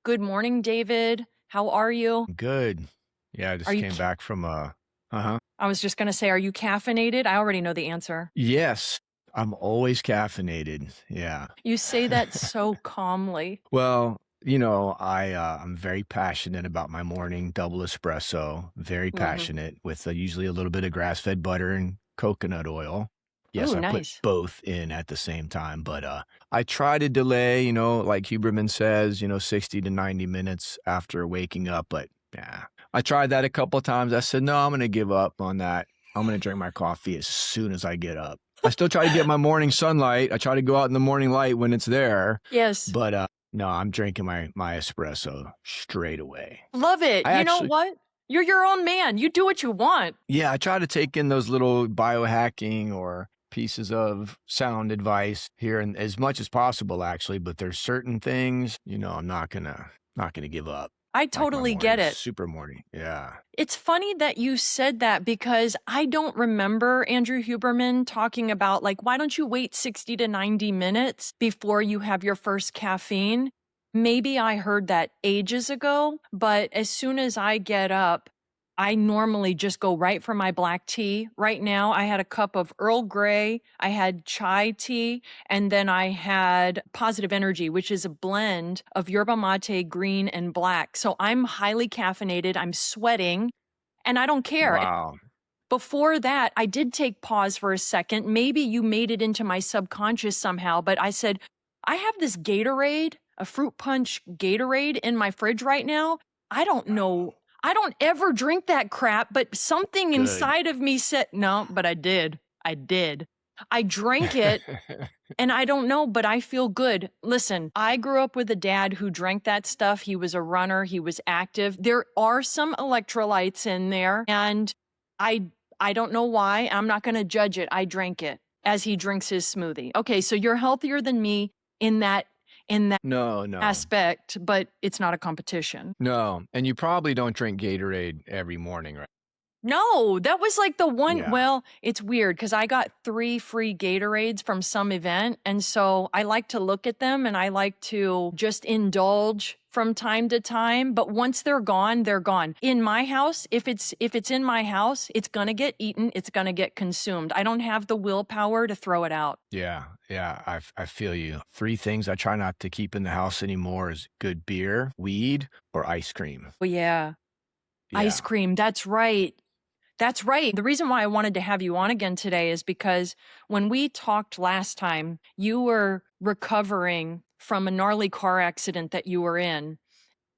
Good morning, David. How are you? Good. Yeah, I Are just you came ca back from uh-huh. I was just gonna say, are you caffeinated? I already know the answer. Yes, I'm always caffeinated. Yeah. You say that so calmly. Well, I'm very passionate about my morning double espresso, very Mhm. passionate with usually a little bit of grass-fed butter and coconut oil. Yes, Ooh, I put nice. both in at the same time, but I try to delay, like Huberman says, 60 to 90 minutes after waking up, but yeah. I tried that a couple times. I said, "No, I'm gonna give up on that. I'm gonna drink my coffee as soon as I get up." I still try to get my morning sunlight. I try to go out in the morning light when it's there, Yes. but no, I'm drinking my espresso straight away. Love it. I You know actually what? You're your own man. You do what you want. Yeah, I try to take in those little biohacking or pieces of sound advice here and as much as possible actually, but there's certain things, I'm not gonna give up. I Like my totally get mornings, it. super morning. Yeah. It's funny that you said that because I don't remember Andrew Huberman talking about, like, why don't you wait 60 to 90 minutes before you have your first caffeine? Maybe I heard that ages ago, but as soon as I get up, I normally just go right for my black tea. Right now, I had a cup of Earl Grey, I had chai tea, and then I had Positive Energy, which is a blend of yerba mate, green, and black. So I'm highly caffeinated, I'm sweating, and I don't care. Wow. Before that, I did take pause for a second. Maybe you made it into my subconscious somehow, but I said, I have this Gatorade, a fruit punch Gatorade in my fridge right now. I don't know. I don't ever drink that crap, but something Good. inside of me said, no, but I did. I did. I drank it and I don't know, but I feel good. Listen, I grew up with a dad who drank that stuff. He was a runner, he was active. There are some electrolytes in there, and I I don't know why. I'm not going to judge it. I drank it as he drinks his smoothie. Okay, so you're healthier than me in that No, no. aspect, but it's not a competition. No, and you probably don't drink Gatorade every morning, right? No, that was like the one. Yeah. Well, it's weird because I got 3 free Gatorades from some event, and so I like to look at them and I like to just indulge from time to time, but once they're gone, they're gone. In my house, if it's in my house, it's gonna get eaten, it's gonna get consumed. I don't have the willpower to throw it out. Yeah, yeah, I feel you. 3 things I try not to keep in the house anymore is good beer, weed, or ice cream. Oh, yeah. Ice Yeah. cream, that's right. That's right. The reason why I wanted to have you on again today is because when we talked last time, you were recovering from a gnarly car accident that you were in,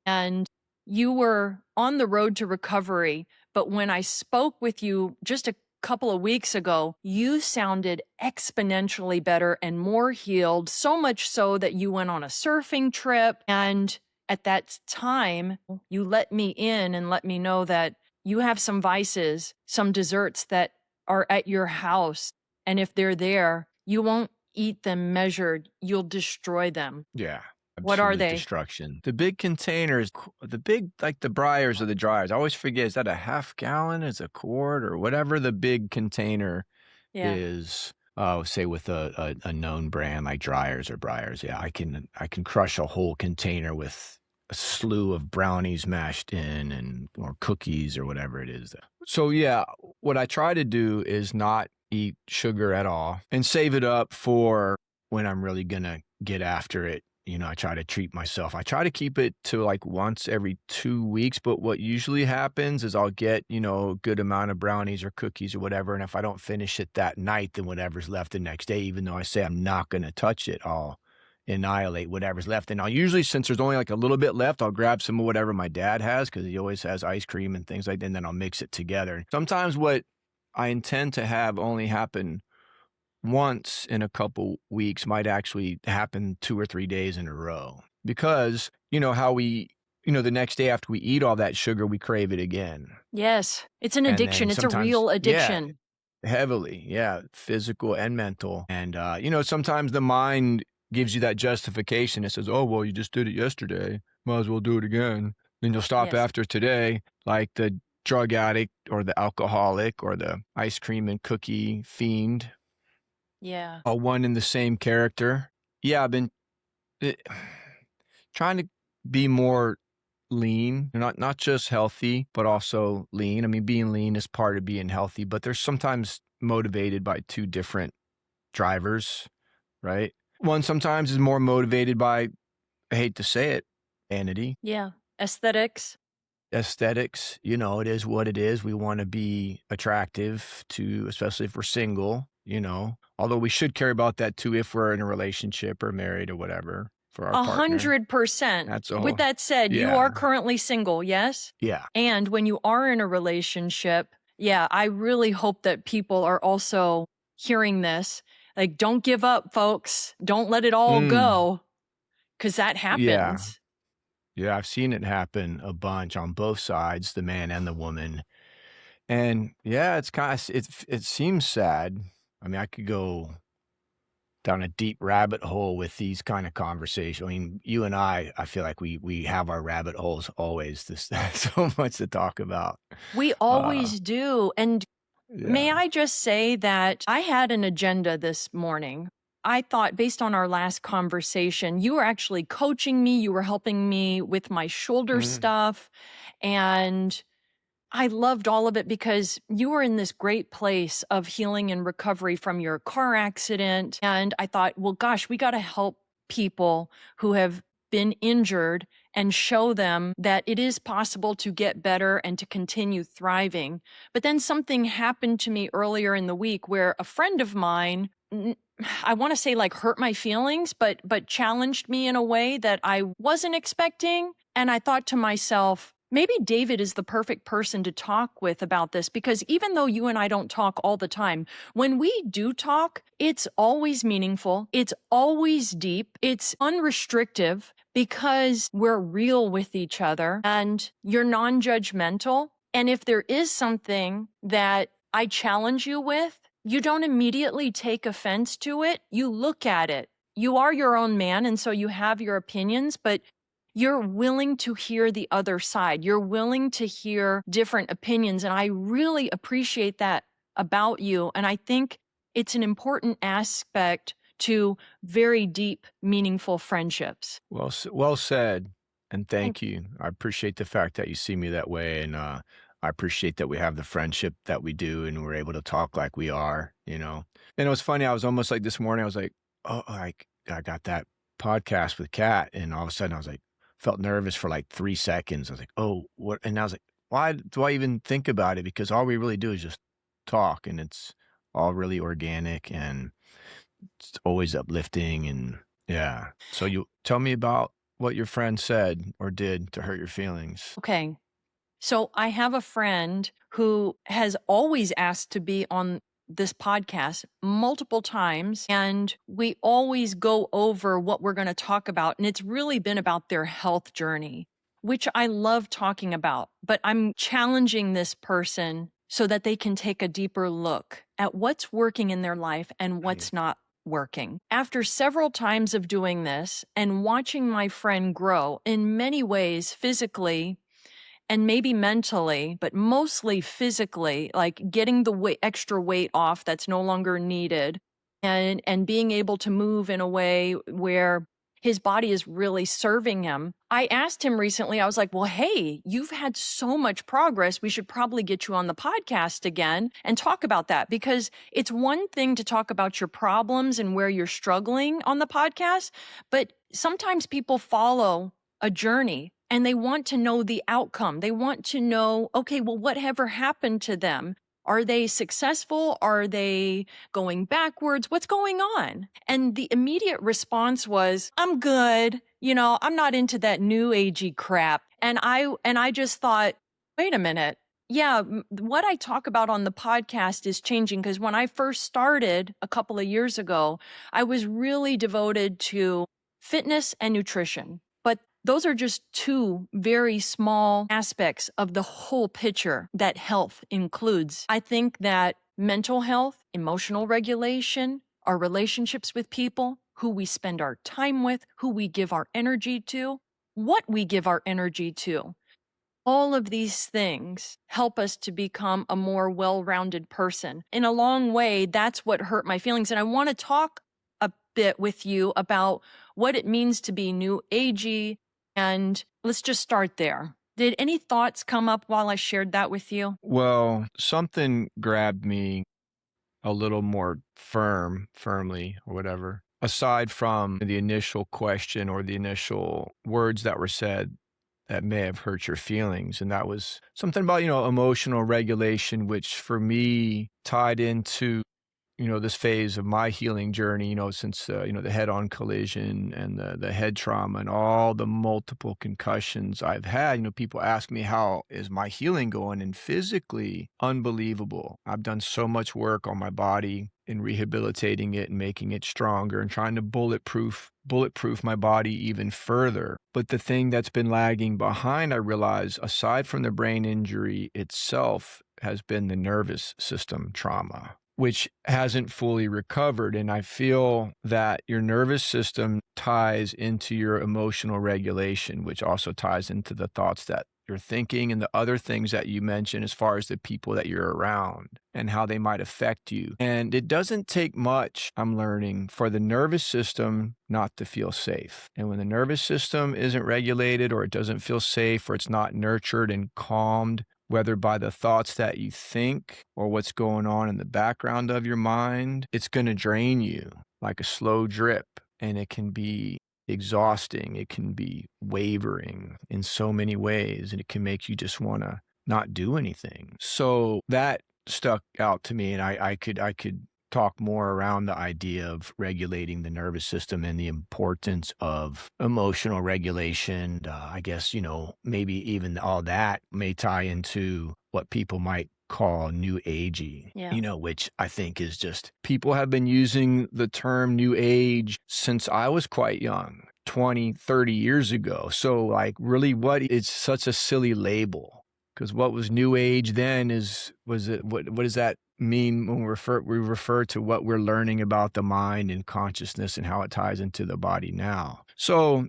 and you were on the road to recovery. But when I spoke with you just a couple of weeks ago, you sounded exponentially better and more healed, so much so that you went on a surfing trip. And at that time, you let me in and let me know that you have some vices, some desserts that are at your house. And if they're there, you won't eat them measured, you'll destroy them. Yeah, What are absolute they? destruction. The big containers, the big like the Briars or the dryers, I always forget, is that a half gallon? Is a quart or whatever the big container Yeah. is, say with a known brand like Dryers or Briars. Yeah, I can crush a whole container with a slew of brownies mashed in and or cookies or whatever it is. So yeah, what I try to do is not eat sugar at all and save it up for when I'm really gonna get after it. I try to treat myself. I try to keep it to like once every 2 weeks, but what usually happens is I'll get, a good amount of brownies or cookies or whatever, and if I don't finish it that night, then whatever's left the next day, even though I say I'm not gonna touch it, I'll annihilate whatever's left, and I'll usually, since there's only like a little bit left, I'll grab some of whatever my dad has because he always has ice cream and things like that, and then I'll mix it together. Sometimes what I intend to have only happen once in a couple weeks might actually happen 2 or 3 days in a row because how the next day after we eat all that sugar, we crave it again. Yes, it's an And then addiction, it's a sometimes, real yeah, addiction. heavily, yeah, physical and mental. And, sometimes the mind gives you that justification. It says, oh, well, you just did it yesterday. Might as well do it again. Then you'll stop Yes. after today, like the drug addict or the alcoholic or the ice cream and cookie fiend, Yeah. all one and the same character. Yeah, I've been eh, trying to be more lean, not just healthy, but also lean. I mean, being lean is part of being healthy, but they're sometimes motivated by two different drivers, right? One sometimes is more motivated by, I hate to say it, vanity, Yeah. Aesthetics. aesthetics. It is what it is. We want to be attractive to, especially if we're single, although we should care about that too if we're in a relationship or married or whatever for our partner. 100%. That's a With whole, that said, you yeah, are currently single, yes? yeah. And when you are in a relationship, yeah, I really hope that people are also hearing this. Like, don't give up, folks. Don't let it all Mm, go, because that yeah. happens. Yeah, I've seen it happen a bunch on both sides, the man and the woman. And yeah, it's kind of it seems sad. I mean, I could go down a deep rabbit hole with these kind of conversations. I mean, you and I feel like we have our rabbit holes always. This so much to talk about. We Uh, always do. And may yeah. I just say that I had an agenda this morning. I thought, based on our last conversation, you were actually coaching me, you were helping me with my shoulder Mhm. stuff. And I loved all of it because you were in this great place of healing and recovery from your car accident. And I thought, well, gosh, we got to help people who have been injured and show them that it is possible to get better and to continue thriving. But then something happened to me earlier in the week where a friend of mine, I want to say like hurt my feelings, but challenged me in a way that I wasn't expecting. And I thought to myself, maybe David is the perfect person to talk with about this because even though you and I don't talk all the time, when we do talk, it's always meaningful. It's always deep. It's unrestrictive because we're real with each other and you're non-judgmental. And if there is something that I challenge you with, you don't immediately take offense to it. You look at it. You are your own man, and so you have your opinions, but you're willing to hear the other side. You're willing to hear different opinions. And I really appreciate that about you. And I think it's an important aspect to very deep, meaningful friendships. Well said, and Thank thank you. I appreciate the fact that you see me that way, and I appreciate that we have the friendship that we do, and we're able to talk like we are. And it was funny. I was almost like this morning. I was like, oh, like I got that podcast with Cat, and all of a sudden I was like, felt nervous for like 3 seconds. I was like, oh, what? And I was like, why do I even think about it? Because all we really do is just talk, and it's all really organic and it's always uplifting and yeah. So you tell me about what your friend said or did to hurt your feelings. Okay. So I have a friend who has always asked to be on this podcast multiple times, and we always go over what we're going to talk about. And it's really been about their health journey, which I love talking about. But I'm challenging this person so that they can take a deeper look at what's working in their life and what's Nice. not working. After several times of doing this and watching my friend grow in many ways, physically, and maybe mentally, but mostly physically, like getting the extra weight off that's no longer needed and being able to move in a way where his body is really serving him. I asked him recently, I was like, well, hey, you've had so much progress. We should probably get you on the podcast again and talk about that because it's one thing to talk about your problems and where you're struggling on the podcast, but sometimes people follow a journey and they want to know the outcome. They want to know, okay, well, whatever happened to them? Are they successful? Are they going backwards? What's going on? And the immediate response was, I'm good. I'm not into that new agey crap. And I just thought, wait a minute. Yeah, what I talk about on the podcast is changing because when I first started a couple of years ago, I was really devoted to fitness and nutrition. But those are just two very small aspects of the whole picture that health includes. I think that mental health, emotional regulation, our relationships with people, who we spend our time with, who we give our energy to, what we give our energy to, all of these things help us to become a more well-rounded person. In a long way, that's what hurt my feelings. And I want to talk a bit with you about what it means to be new agey, And let's just start there. Did any thoughts come up while I shared that with you? Well, something grabbed me a little more firmly, or whatever. Aside from the initial question or the initial words that were said that may have hurt your feelings. And that was something about, emotional regulation, which for me tied into this phase of my healing journey, since, the head-on collision and the head trauma and all the multiple concussions I've had. People ask me, how is my healing going? And physically, unbelievable. I've done so much work on my body in rehabilitating it and making it stronger and trying to bulletproof my body even further. But the thing that's been lagging behind, I realize, aside from the brain injury itself, has been the nervous system trauma, which hasn't fully recovered. And I feel that your nervous system ties into your emotional regulation, which also ties into the thoughts that you're thinking and the other things that you mentioned as far as the people that you're around and how they might affect you. And it doesn't take much, I'm learning, for the nervous system not to feel safe. And when the nervous system isn't regulated, or it doesn't feel safe, or it's not nurtured and calmed, whether by the thoughts that you think or what's going on in the background of your mind, it's going to drain you like a slow drip. And it can be exhausting. It can be wavering in so many ways, and it can make you just want to not do anything. So that stuck out to me, and I could talk more around the idea of regulating the nervous system and the importance of emotional regulation. I guess, maybe even all that may tie into what people might call new agey, Yeah. which I think is just, people have been using the term new age since I was quite young, 20, 30 years ago. So like, really, it's such a silly label. Because what was new age then what does that mean when we refer to what we're learning about the mind and consciousness and how it ties into the body now? So,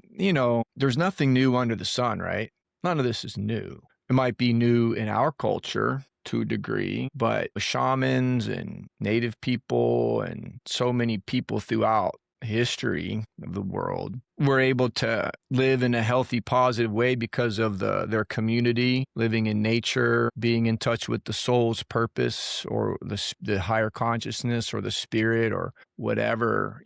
there's nothing new under the sun, right? None of this is new. It might be new in our culture to a degree, but shamans and native people and so many people throughout history of the world were able to live in a healthy, positive way because of their community, living in nature, being in touch with the soul's purpose or the higher consciousness or the spirit or whatever,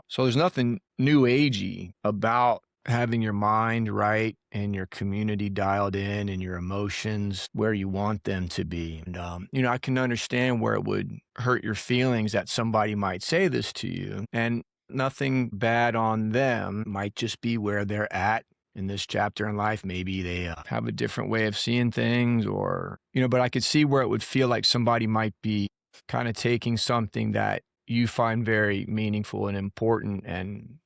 So there's nothing new agey about having your mind right and your community dialed in and your emotions where you want them to be. And, I can understand where it would hurt your feelings that somebody might say this to you. And nothing bad on them, might just be where they're at in this chapter in life. Maybe they have a different way of seeing things, or, but I could see where it would feel like somebody might be kind of taking something that you find very meaningful and important and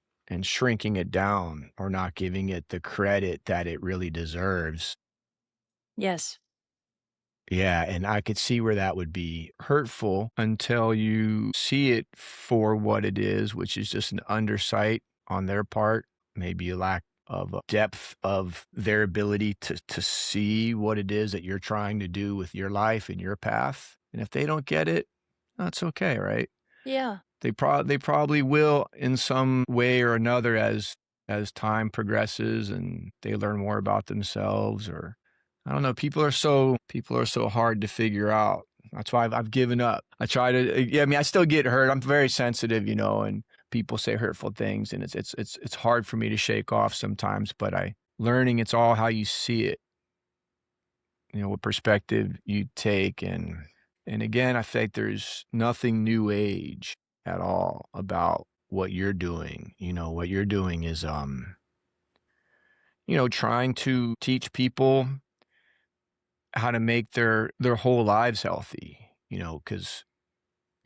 shrinking it down or not giving it the credit that it really deserves. Yes. Yeah, and I could see where that would be hurtful until you see it for what it is, which is just an undersight on their part, maybe a lack of depth of their ability to see what it is that you're trying to do with your life and your path. And if they don't get it, that's okay, right? Yeah. They probably will in some way or another as time progresses and they learn more about themselves, or I don't know. People are so hard to figure out. That's why I've given up. I try to. Yeah, I mean, I still get hurt. I'm very sensitive, and people say hurtful things, and it's hard for me to shake off sometimes. But learning it's all how you see it. What perspective you take, and again, I think there's nothing new age at all about what you're doing. What you're doing is trying to teach people how to make their whole lives healthy, because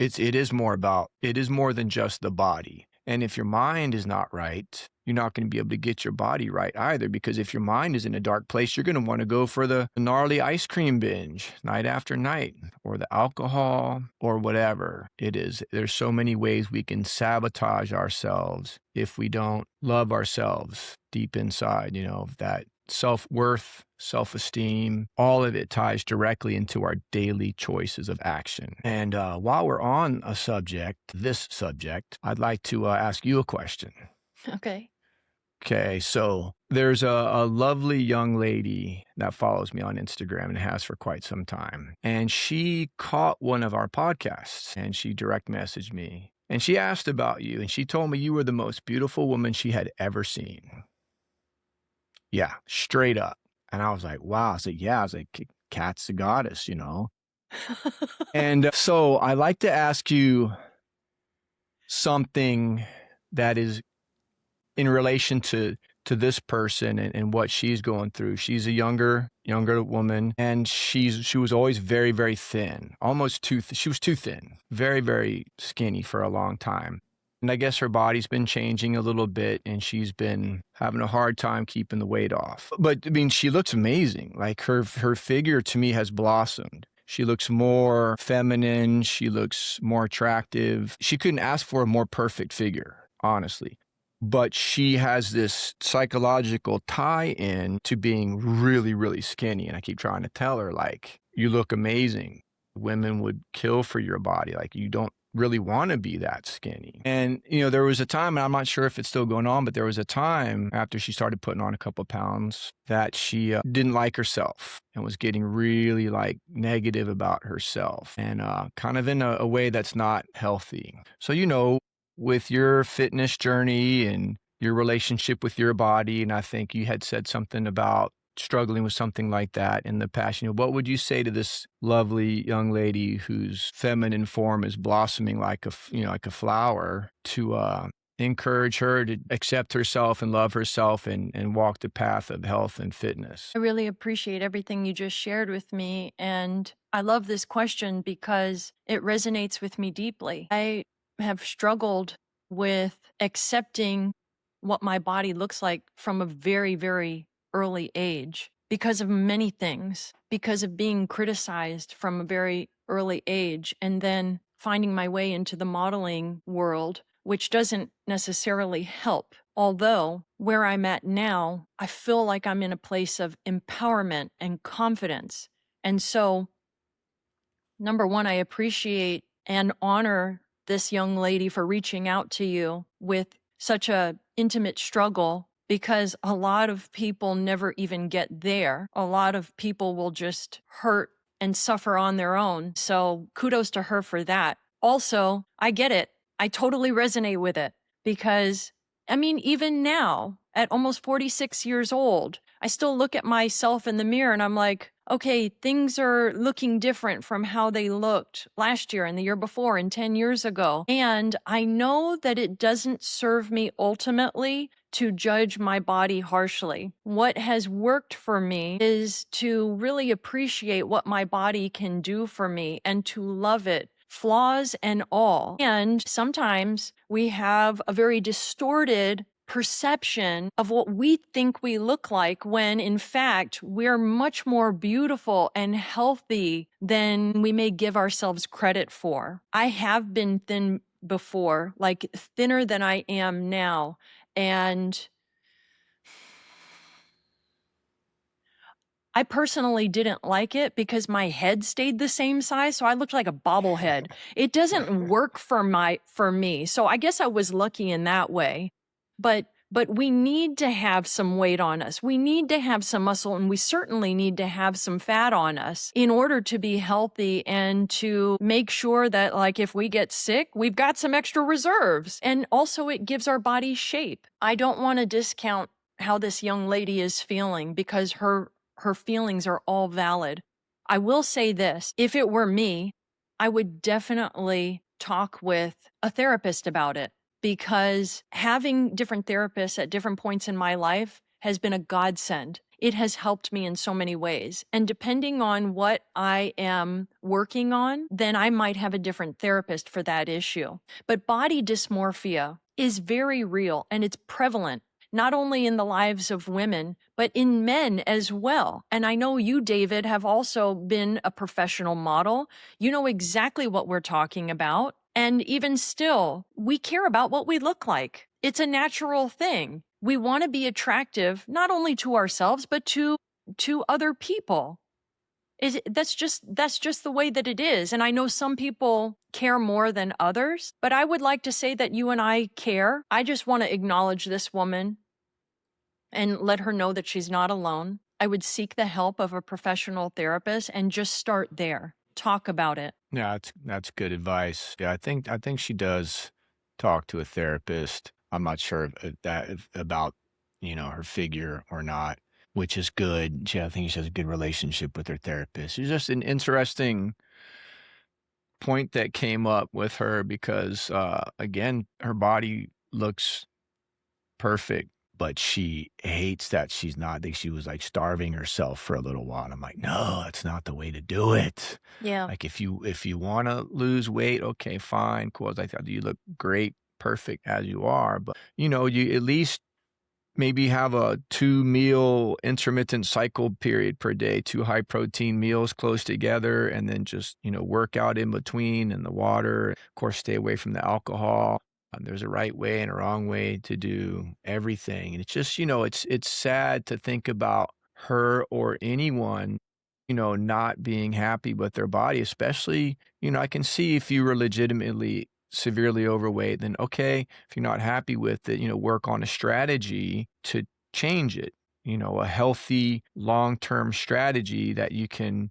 it is more than just the body. And if your mind is not right, you're not going to be able to get your body right either, because if your mind is in a dark place, you're going to want to go for the gnarly ice cream binge night after night, or the alcohol, or whatever it is. There's so many ways we can sabotage ourselves if we don't love ourselves deep inside, that self-worth, self-esteem, all of it ties directly into our daily choices of action. And while we're on this subject, I'd like to ask you a question. Okay. Okay, so there's a lovely young lady that follows me on Instagram and has for quite some time. And she caught one of our podcasts and she direct messaged me and she asked about you and she told me you were the most beautiful woman she had ever seen. Yeah, straight up. And I was like, wow. I said, yeah. I was like, Cat's a goddess, you know? And so I like to ask you something that is in relation to this person and what she's going through. She's a younger woman, and she was always very, very thin, almost she was too thin, very, very skinny for a long time. And I guess her body's been changing a little bit, and she's been having a hard time keeping the weight off. But I mean, she looks amazing. Like her figure to me has blossomed. She looks more feminine. She looks more attractive. She couldn't ask for a more perfect figure, honestly. But she has this psychological tie-in to being really, really skinny. And I keep trying to tell her, like, you look amazing. Women would kill for your body. Like, you don't really want to be that skinny. And, there was a time, and I'm not sure if it's still going on, but there was a time after she started putting on a couple of pounds that she didn't like herself and was getting really like negative about herself and kind of in a way that's not healthy. So, with your fitness journey and your relationship with your body, and I think you had said something about struggling with something like that in the past, what would you say to this lovely young lady whose feminine form is blossoming like like a flower to encourage her to accept herself and love herself and walk the path of health and fitness? I really appreciate everything you just shared with me. And I love this question because it resonates with me deeply. I have struggled with accepting what my body looks like from a very, very early age because of many things, because of being criticized from a very early age, and then finding my way into the modeling world, which doesn't necessarily help. Although where I'm at now, I feel like I'm in a place of empowerment and confidence. And so, number one, I appreciate and honor this young lady for reaching out to you with such a intimate struggle, because a lot of people never even get there. A lot of people will just hurt and suffer on their own. So kudos to her for that. Also, I get it. I totally resonate with it because, I mean, even now at almost 46 years old, I still look at myself in the mirror and I'm like, okay, things are looking different from how they looked last year and the year before and 10 years ago. And I know that it doesn't serve me ultimately to judge my body harshly. What has worked for me is to really appreciate what my body can do for me and to love it, flaws and all. And sometimes we have a very distorted perception of what we think we look like when in fact we're much more beautiful and healthy than we may give ourselves credit for. I have been thin before, like thinner than I am now. And I personally didn't like it because my head stayed the same size, so I looked like a bobblehead. It doesn't work for me. So I guess I was lucky in that way. But we need to have some weight on us. We need to have some muscle, and we certainly need to have some fat on us in order to be healthy and to make sure that, like, if we get sick, we've got some extra reserves. And also it gives our body shape. I don't want to discount how this young lady is feeling because her feelings are all valid. I will say this, if it were me, I would definitely talk with a therapist about it, because having different therapists at different points in my life has been a godsend. It has helped me in so many ways. And depending on what I am working on, then I might have a different therapist for that issue. But body dysmorphia is very real and it's prevalent, not only in the lives of women, but in men as well. And I know you, David, have also been a professional model. You know exactly what we're talking about. And even still, we care about what we look like. It's a natural thing. We want to be attractive, not only to ourselves, but to other people. That's just the way that it is. And I know some people care more than others, but I would like to say that you and I care. I just want to acknowledge this woman and let her know that she's not alone. I would seek the help of a professional therapist and just start there. Talk about it. Yeah, that's good advice. Yeah, I think she does talk to a therapist. I'm not sure about, her figure or not, which is good. I think she has a good relationship with her therapist. It's just an interesting point that came up with her because, again, her body looks perfect, but she hates that she's not. I think she was like starving herself for a little while. And I'm like, no, that's not the way to do it. Yeah. Like if you want to lose weight, okay, fine, cool. I thought you look great, perfect as you are, but you at least maybe have a 2 meal intermittent cycle period per day, 2 high protein meals close together, and then just, work out in between and the water. Of course, stay away from the alcohol. There's a right way and a wrong way to do everything. And it's just, it's sad to think about her or anyone, not being happy with their body, especially, I can see if you were legitimately severely overweight, then okay, if you're not happy with it, work on a strategy to change it. A healthy long-term strategy that you can,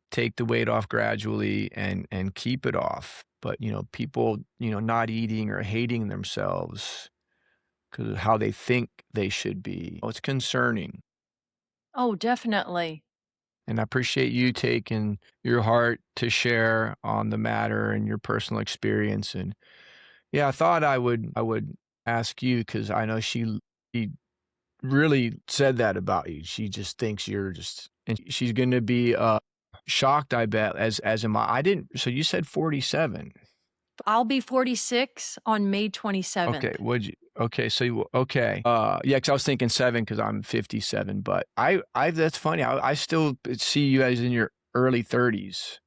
take the weight off gradually and keep it off. But, people, not eating or hating themselves because of how they think they should be. Oh, it's concerning. Oh, definitely. And I appreciate you taking your heart to share on the matter and your personal experience. And yeah, I thought I would ask you because I know she really said that about you. She just thinks you're just, and she's going to be shocked, I bet, as am I. I didn't. So you said 47. I'll be 46 on May 27th. Okay, would you? Okay, so okay, yeah, because I was thinking 7 because I'm 57, but I that's funny. I still see you as in your early 30s.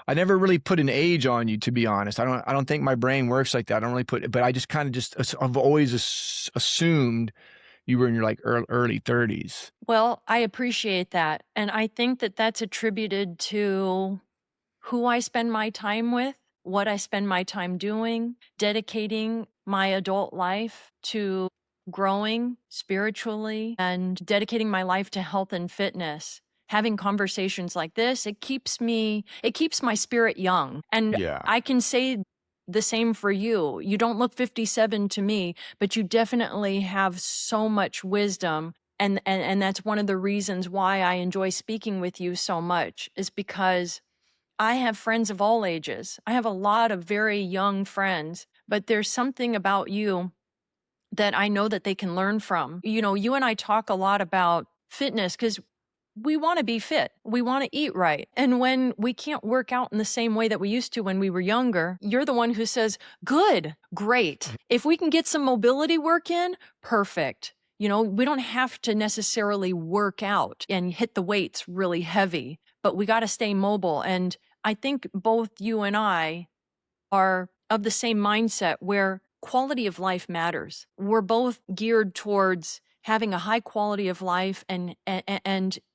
I never really put an age on you, to be honest. I don't think my brain works like that. I don't really put, but I just kind of I've always assumed you were in your like early 30s. Well, I appreciate that. And I think that that's attributed to who I spend my time with, what I spend my time doing, dedicating my adult life to growing spiritually and dedicating my life to health and fitness. Having conversations like this, it keeps my spirit young. And Yeah. I can say the same for you. You don't look 57 to me, but you definitely have so much wisdom. And that's one of the reasons why I enjoy speaking with you so much, is because I have friends of all ages. I have a lot of very young friends, but there's something about you that I know that they can learn from. You and I talk a lot about fitness because we want to be fit. We want to eat right. And when we can't work out in the same way that we used to when we were younger, you're the one who says, good, great. If we can get some mobility work in, perfect. We don't have to necessarily work out and hit the weights really heavy, but we got to stay mobile. And I think both you and I are of the same mindset where quality of life matters. We're both geared towards having a high quality of life and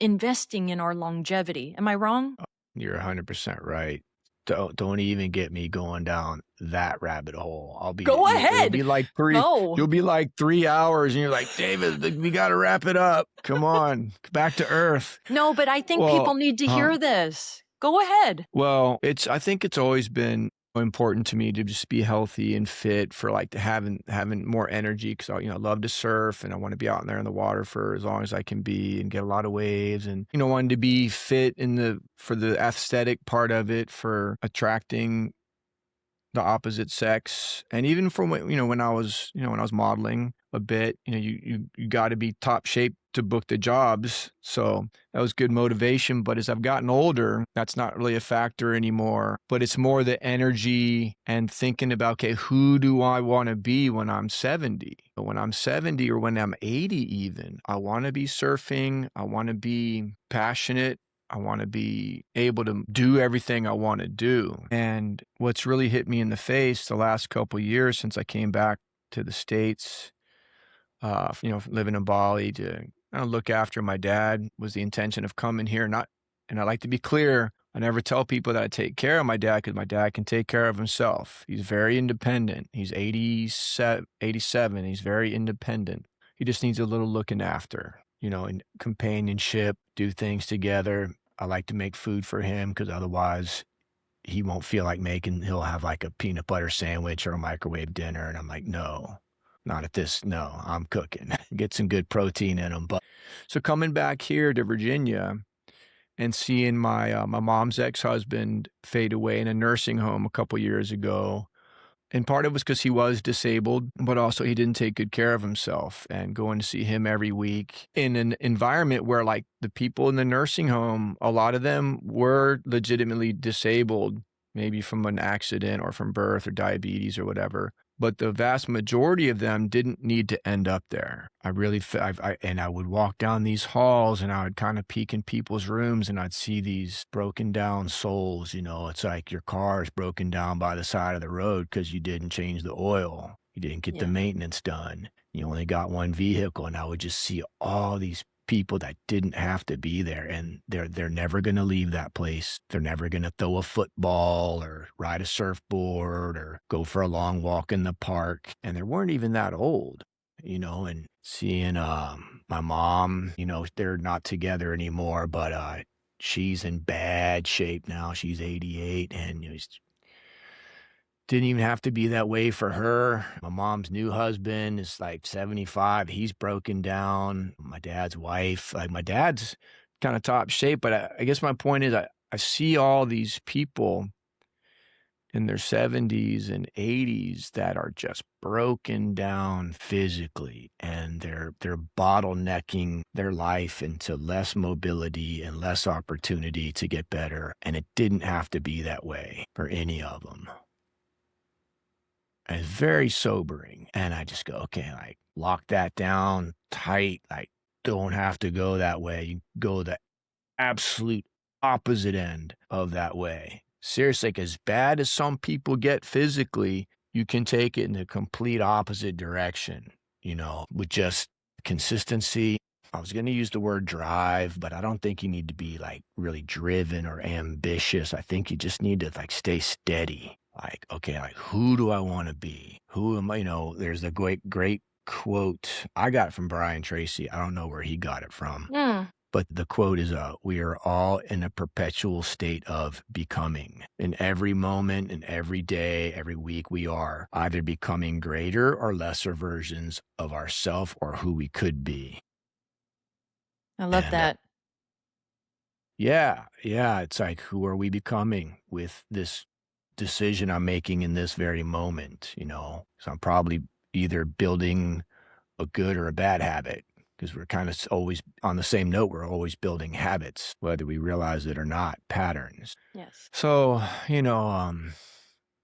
investing in our longevity. Am I wrong? You're 100% right. Don't even get me going down that rabbit hole. Go It'll ahead. be like 3 Go. you'll be like 3 hours and you're like, "David, we got to wrap it up. Come on, back to earth." No, but I think people Well, need to huh? hear this. Go ahead. Well, I think it's always been important to me to just be healthy and fit for like to having more energy because I love to surf and I want to be out in there in the water for as long as I can be and get a lot of waves and wanting to be fit for the aesthetic part of it for attracting the opposite sex. And even from when I was when I was modeling a bit, you got to be top shape to book the jobs. So that was good motivation. But as I've gotten older, that's not really a factor anymore. But it's more the energy and thinking about, okay, who do I want to be when I'm 70? When I'm 70 or when I'm 80 even, I want to be surfing. I want to be passionate. I want to be able to do everything I want to do. And what's really hit me in the face the last couple of years since I came back to the States, living in Bali to look after my dad was the intention of coming here. And I like to be clear, I never tell people that I take care of my dad because my dad can take care of himself. He's very independent. He's 87. He's very independent. He just needs a little looking after, and companionship, do things together. I like to make food for him because otherwise he won't feel like making, he'll have like a peanut butter sandwich or a microwave dinner. And I'm like, no, not at this. No, I'm cooking. Get some good protein in them. But so coming back here to Virginia and seeing my mom's ex-husband fade away in a nursing home a couple years ago. And part of it was because he was disabled, but also he didn't take good care of himself. And going to see him every week in an environment where, like, the people in the nursing home, a lot of them were legitimately disabled, maybe from an accident or from birth or diabetes or whatever. But the vast majority of them didn't need to end up there. I really, and I would walk down these halls and I would kind of peek in people's rooms and I'd see these broken down souls. It's like your car is broken down by the side of the road because you didn't change the oil. You didn't get the Yeah. maintenance done. You only got one vehicle. And I would just see all these people that didn't have to be there, and they're never going to leave that place. They're never going to throw a football or ride a surfboard or go for a long walk in the park, and they weren't even that old. And seeing my mom, they're not together anymore, but she's in bad shape now. She's 88, and didn't even have to be that way for her. My mom's new husband is like 75. He's broken down. My dad's wife, like my dad's kind of top shape. But I guess my point is I see all these people in their 70s and 80s that are just broken down physically, and they're bottlenecking their life into less mobility and less opportunity to get better. And it didn't have to be that way for any of them. And it's very sobering. And I just go, okay, like lock that down tight. Like, don't have to go that way. You go the absolute opposite end of that way. Seriously, like, as bad as some people get physically, you can take it in the complete opposite direction, with just consistency. I was going to use the word drive, but I don't think you need to be like really driven or ambitious. I think you just need to like stay steady. Like, okay, like who do I want to be? Who am I? There's a great quote I got from Brian Tracy. I don't know where he got it from, Mm. but the quote is, we are all in a perpetual state of becoming. In every moment, in every day, every week, we are either becoming greater or lesser versions of ourself or who we could be. I love And that. yeah, it's like, who are we becoming with this decision I'm making in this very moment, So I'm probably either building a good or a bad habit, because we're kind of always on the same note. We're always building habits, whether we realize it or not, patterns. Yes. So,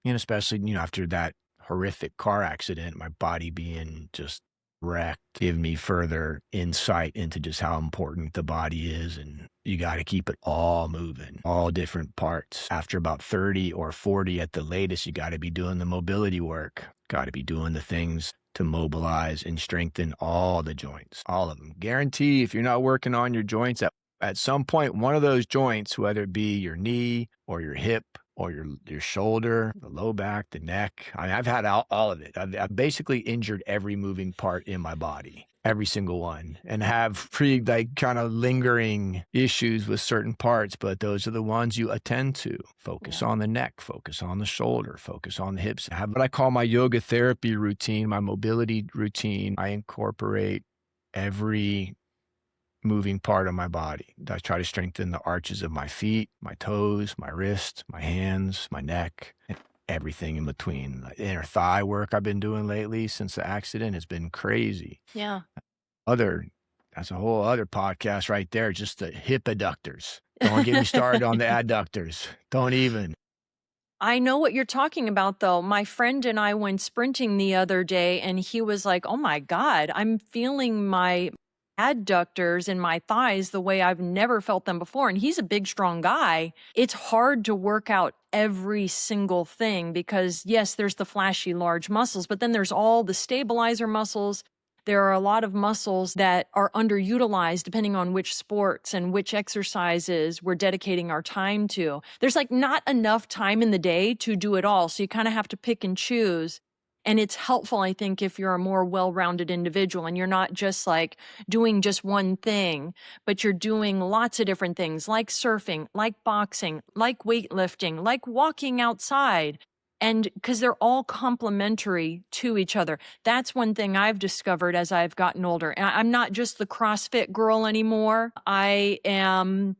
especially, after that horrific car accident, my body being just wrecked, give me further insight into just how important the body is. And you got to keep it all moving, all different parts. After about 30 or 40 at the latest, you got to be doing the mobility work, got to be doing the things to mobilize and strengthen all the joints, all of them. Guarantee if you're not working on your joints, at some point, one of those joints, whether it be your knee or your hip or your shoulder, the low back, the neck. I mean, I've had all of it. I've basically injured every moving part in my body, every single one, and have pretty like kind of lingering issues with certain parts, but those are the ones you attend to. Focus on the neck, focus on the shoulder, focus on the hips. I have what I call my yoga therapy routine, my mobility routine. I incorporate every moving part of my body. I try to strengthen the arches of my feet, my toes, my wrists, my hands, my neck, and everything in between. The inner thigh work I've been doing lately since the accident has been crazy. Yeah. That's a whole other podcast right there, just the hip adductors. Don't get me started on the adductors. Don't even. I know what you're talking about, though. My friend and I went sprinting the other day, and he was like, oh my God, I'm feeling my adductors in my thighs the way I've never felt them before. And he's a big, strong guy. It's hard to work out every single thing because, yes, there's the flashy large muscles, but then there's all the stabilizer muscles. There are a lot of muscles that are underutilized depending on which sports and which exercises we're dedicating our time to. There's like not enough time in the day to do it all. So you kind of have to pick and choose. And it's helpful, I think, if you're a more well-rounded individual and you're not just like doing just one thing, but you're doing lots of different things like surfing, like boxing, like weightlifting, like walking outside. And because they're all complementary to each other. That's one thing I've discovered as I've gotten older. And I'm not just the CrossFit girl anymore. I am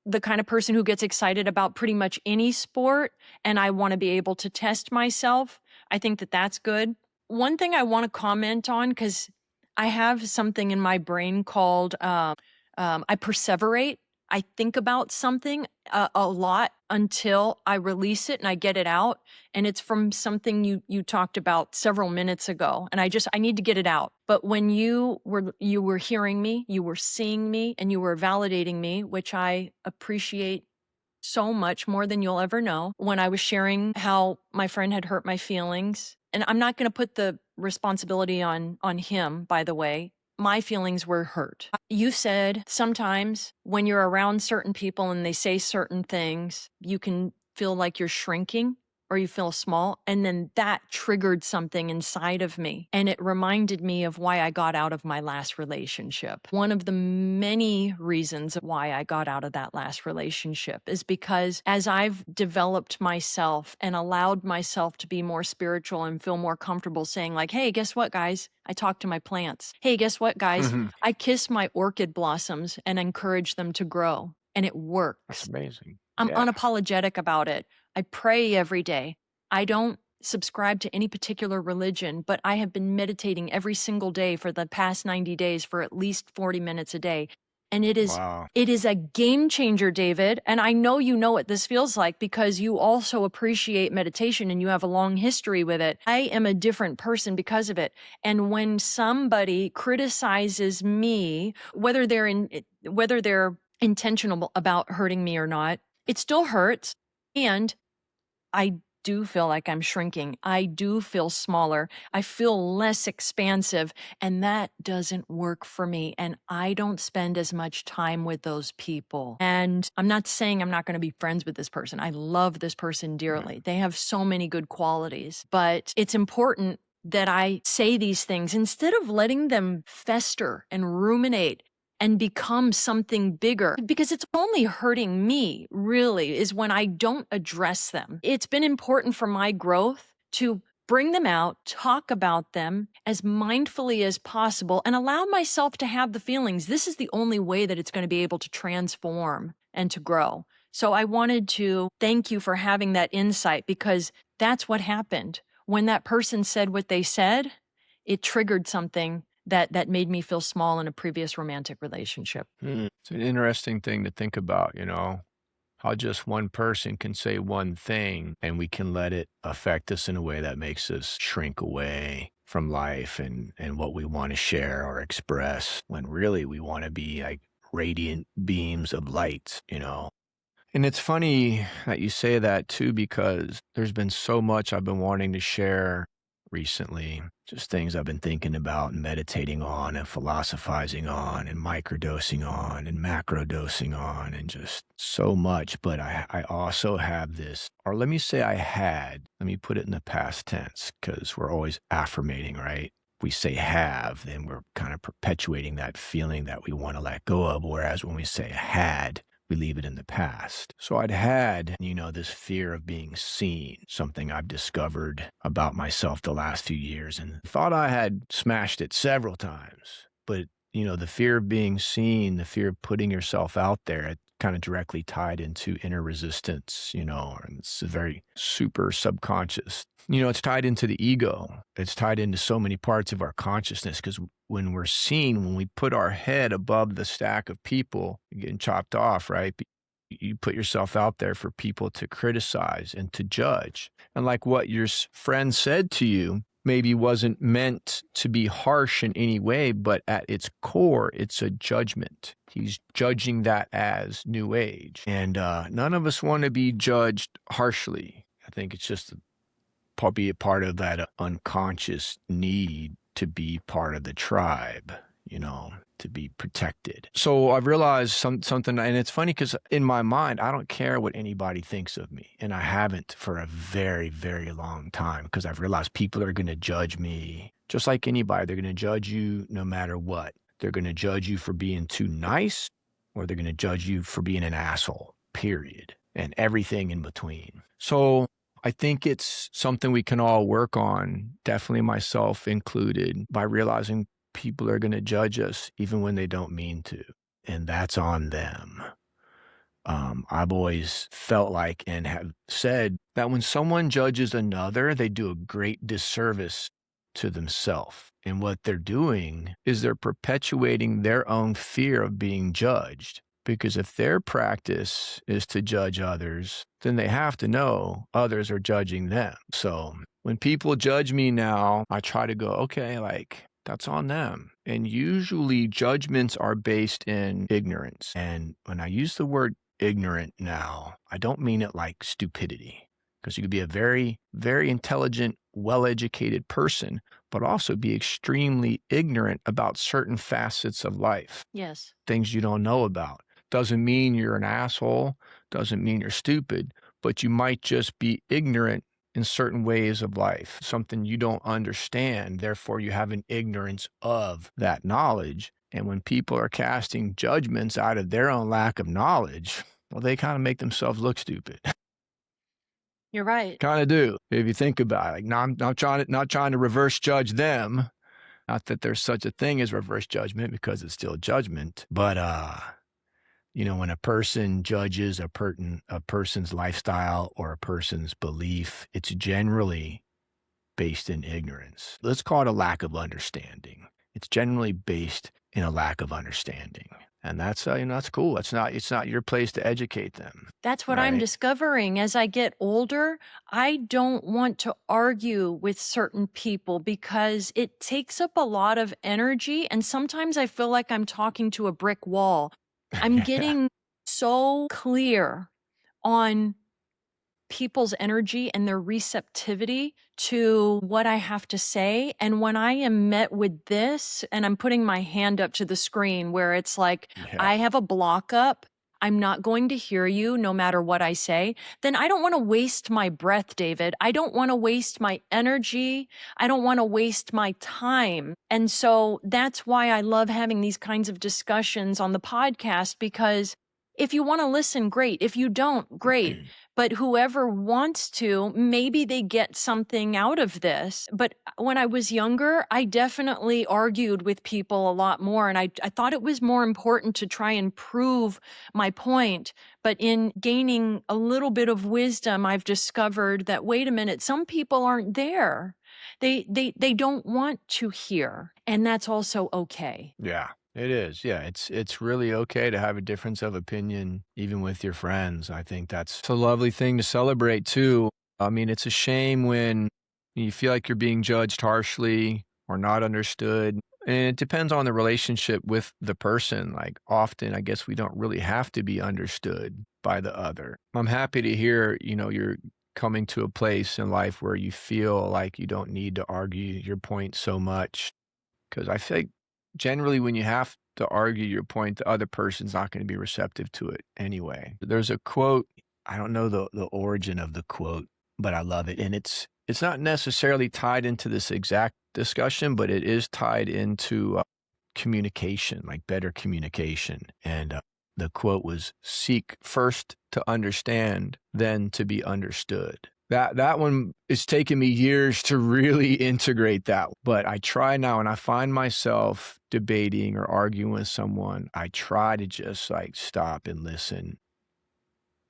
the kind of person who gets excited about pretty much any sport, and I want to be able to test myself. I think that that's good. One thing I want to comment on, because I have something in my brain called I perseverate. I think about something a lot until I release it and I get it out. And it's from something you talked about several minutes ago. And I need to get it out. But when you were hearing me, you were seeing me, and you were validating me, which I appreciate so much more than you'll ever know, when I was sharing how my friend had hurt my feelings. And I'm not going to put the responsibility on him, by the way. My feelings were hurt. You said sometimes when you're around certain people and they say certain things, you can feel like you're shrinking or you feel small. And then that triggered something inside of me. And it reminded me of why I got out of my last relationship. One of the many reasons why I got out of that last relationship is because as I've developed myself and allowed myself to be more spiritual and feel more comfortable saying like, hey, guess what, guys? I talk to my plants. Hey, guess what, guys? Mhm. I kiss my orchid blossoms and encourage them to grow. And it That's works. amazing. I'm Yeah. unapologetic about it. I pray every day. I don't subscribe to any particular religion, but I have been meditating every single day for the past 90 days for at least 40 minutes a day. And Wow. it is a game changer, David. And I know you know what this feels like because you also appreciate meditation and you have a long history with it. I am a different person because of it. And when somebody criticizes me, whether they're intentional about hurting me or not, it still hurts. And I do feel like I'm shrinking. I do feel smaller. I feel less expansive. And that doesn't work for me. And I don't spend as much time with those people. And I'm not saying I'm not going to be friends with this person. I love this person Yeah. dearly. They have so many good qualities. But it's important that I say these things instead of letting them fester and ruminate and become something bigger, because it's only hurting me, really, is when I don't address them. It's been important for my growth to bring them out, talk about them as mindfully as possible, and allow myself to have the feelings. This is the only way that it's going to be able to transform and to grow. So I wanted to thank you for having that insight, because that's what happened. When that person said what they said, it triggered something that made me feel small in a previous romantic relationship. It's an interesting thing to think about, how just one person can say one thing and we can let it affect us in a way that makes us shrink away from life and what we want to share or express when really we want to be like radiant beams of light. And it's funny that you say that too, because there's been so much I've been wanting to share recently, just things I've been thinking about and meditating on and philosophizing on and microdosing on and macrodosing on and just so much. But I also have this, or let me say I had, let me put it in the past tense because we're always affirmating, right? We say have, then we're kind of perpetuating that feeling that we want to let go of. Whereas when we say had, we leave it in the past. So I'd had, this fear of being seen, something I've discovered about myself the last few years and thought I had smashed it several times. But, the fear of being seen, the fear of putting yourself out there, it kind of directly tied into inner resistance, and it's very super subconscious. It's tied into the ego. It's tied into so many parts of our consciousness because when we're seen, when we put our head above the stack of people, you're getting chopped off, right? You put yourself out there for people to criticize and to judge. And like what your friend said to you, maybe wasn't meant to be harsh in any way, but at its core, it's a judgment. He's judging that as new age. And none of us want to be judged harshly. I think it's just probably a part of that unconscious need to be part of the tribe. to be protected. So I've realized something, and it's funny because in my mind, I don't care what anybody thinks of me. And I haven't for a very, very long time, because I've realized people are going to judge me just like anybody. They're going to judge you no matter what. They're going to judge you for being too nice, or they're going to judge you for being an asshole, period, and everything in between. So I think it's something we can all work on, definitely myself included, by realizing people are going to judge us even when they don't mean to, and that's on them. I've always felt like and have said that when someone judges another, they do a great disservice to themselves. And what they're doing is they're perpetuating their own fear of being judged. Because if their practice is to judge others, then they have to know others are judging them. So when people judge me now, I try to go, okay, like, that's on them. And usually judgments are based in ignorance. And when I use the word ignorant now, I don't mean it like stupidity, because you could be a very, very intelligent, well-educated person, but also be extremely ignorant about certain facets of life. Yes. Things you don't know about. Doesn't mean you're an asshole, doesn't mean you're stupid, but you might just be ignorant in certain ways of life, something you don't understand. Therefore, you have an ignorance of that knowledge. And when people are casting judgments out of their own lack of knowledge, well, they kind of make themselves look stupid. You're right. Kind of do, if you think about it. Like, now I'm not trying to reverse judge them. Not that there's such a thing as reverse judgment, because it's still judgment. But when a person judges a person's lifestyle or a person's belief, it's generally based in ignorance. Let's call it a lack of understanding. It's generally based in a lack of understanding. And that's that's cool. It's not your place to educate them. That's what I'm Right. discovering as I get older. I don't want to argue with certain people because it takes up a lot of energy. And sometimes I feel like I'm talking to a brick wall. I'm Yeah. getting so clear on people's energy and their receptivity to what I have to say. And when I am met with this, and I'm putting my hand up to the screen where it's like, Yeah. I have a block up, I'm not going to hear you no matter what I say, then I don't want to waste my breath, David. I don't want to waste my energy. I don't want to waste my time. And so that's why I love having these kinds of discussions on the podcast, because if you want to listen, great. If you don't, great. But whoever wants to, maybe they get something out of this. But when I was younger, I definitely argued with people a lot more. And I thought it was more important to try and prove my point. But in gaining a little bit of wisdom, I've discovered that, wait a minute, some people aren't there. They don't want to hear. And that's also okay. Yeah. It is. Yeah. It's really okay to have a difference of opinion, even with your friends. I think that's a lovely thing to celebrate too. I mean, it's a shame when you feel like you're being judged harshly or not understood. And it depends on the relationship with the person. Like, often, I guess we don't really have to be understood by the other. I'm happy to hear, you're coming to a place in life where you feel like you don't need to argue your point so much. Because I feel like generally when you have to argue your point, the other person's not going to be receptive to it anyway. There's a quote, I don't know the origin of the quote, but I love it. And it's not necessarily tied into this exact discussion, but it is tied into communication, like better communication. And the quote was, "Seek first to understand, then to be understood." That one, it's taken me years to really integrate that. But I try now, and I find myself debating or arguing with someone. I try to just like stop and listen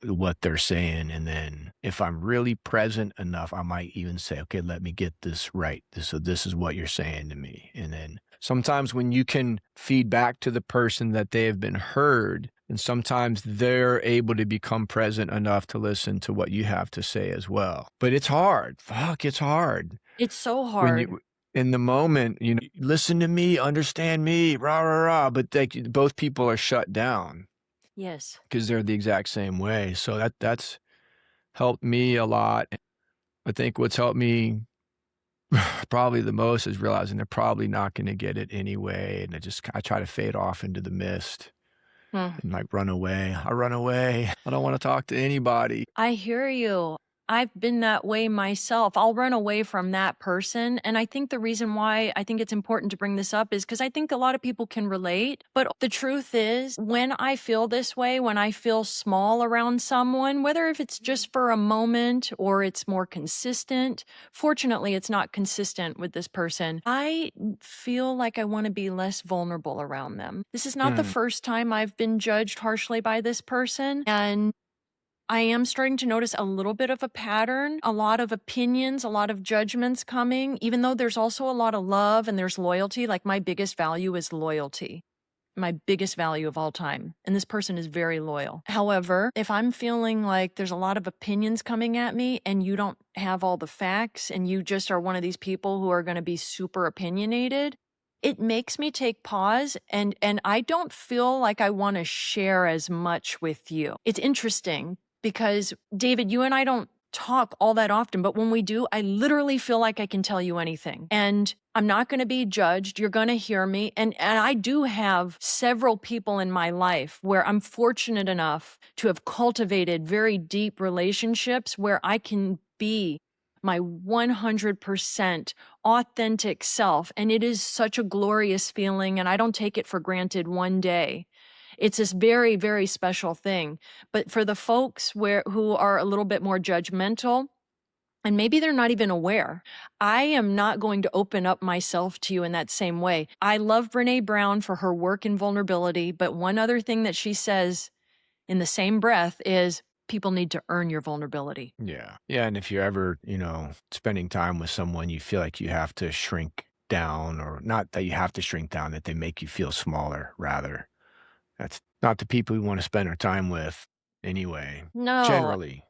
to what they're saying. And then if I'm really present enough, I might even say, okay, let me get this right. So this is what you're saying to me. And then sometimes when you can feed back to the person that they have been heard, and sometimes they're able to become present enough to listen to what you have to say as well. But it's hard. Fuck, it's hard. It's so When hard. you, in the moment, listen to me, understand me, rah, rah, rah. But both people are shut down Yes. because they're the exact same way. So that's helped me a lot. I think what's helped me Probably the most is realizing they're probably not gonna get it anyway, and I try to fade off into the mist Hmm. and, like, run away. I run away. I don't wanna talk to anybody. I hear you. I've been that way myself. I'll run away from that person. And I think the reason why I think it's important to bring this up is because I think a lot of people can relate. But the truth is, when I feel this way, when I feel small around someone, whether if it's just for a moment or it's more consistent, fortunately, it's not consistent with this person. I feel like I want to be less vulnerable around them. This is not the Mm, first time I've been judged harshly by this person. And I am starting to notice a little bit of a pattern, a lot of opinions, a lot of judgments coming, even though there's also a lot of love and there's loyalty. Like my biggest value is loyalty, my biggest value of all time. And this person is very loyal. However, if I'm feeling like there's a lot of opinions coming at me and you don't have all the facts and you just are one of these people who are going to be super opinionated, it makes me take pause and I don't feel like I want to share as much with you. It's interesting because David, you and I don't talk all that often, but when we do, I literally feel like I can tell you anything. And I'm not going to be judged. You're going to hear me. And I do have several people in my life where I'm fortunate enough to have cultivated very deep relationships where I can be my 100% authentic self. And it is such a glorious feeling. And I don't take it for granted one day. It's this very, very special thing. But for the folks who are a little bit more judgmental, and maybe they're not even aware, I am not going to open up myself to you in that same way. I love Brene Brown for her work in vulnerability, but one other thing that she says in the same breath is people need to earn your vulnerability. yeah. Yeah, and if you're ever, spending time with someone, you feel like you have to shrink down, or not that you have to shrink down, that they make you feel smaller, rather. That's not the people we wanna spend our time with anyway, No, generally.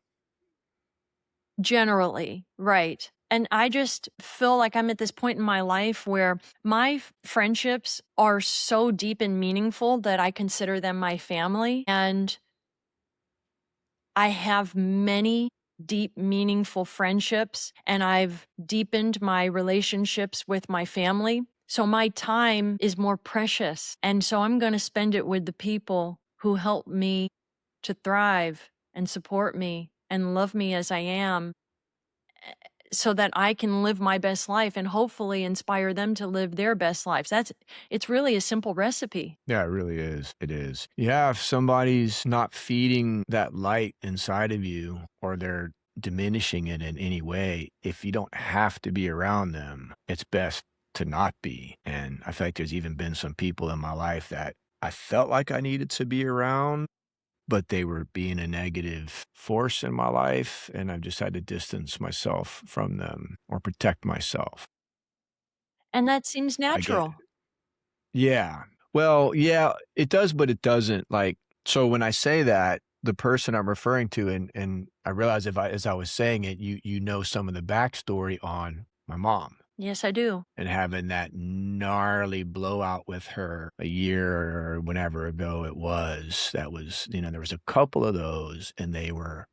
generally, right. And I just feel like I'm at this point in my life where my friendships are so deep and meaningful that I consider them my family. And I have many deep, meaningful friendships, and I've deepened my relationships with my family. So my time is more precious. And so I'm going to spend it with the people who help me to thrive and support me and love me as I am so that I can live my best life and hopefully inspire them to live their best lives. It's really a simple recipe. Yeah, it really is. It is. Yeah, if somebody's not feeding that light inside of you, or they're diminishing it in any way, if you don't have to be around them, it's best to not be. And I feel like there's even been some people in my life that I felt like I needed to be around, but they were being a negative force in my life, and I've just had to distance myself from them or protect myself. And that seems I get natural. Yeah. Well, yeah, it does, but it doesn't. Like, so when I say that, the person I'm referring to, and I realize, if I as I was saying it, you know some of the backstory on my mom, Yes, I do. and having that gnarly blowout with her a year or whenever ago it was. That was, there was a couple of those, and they were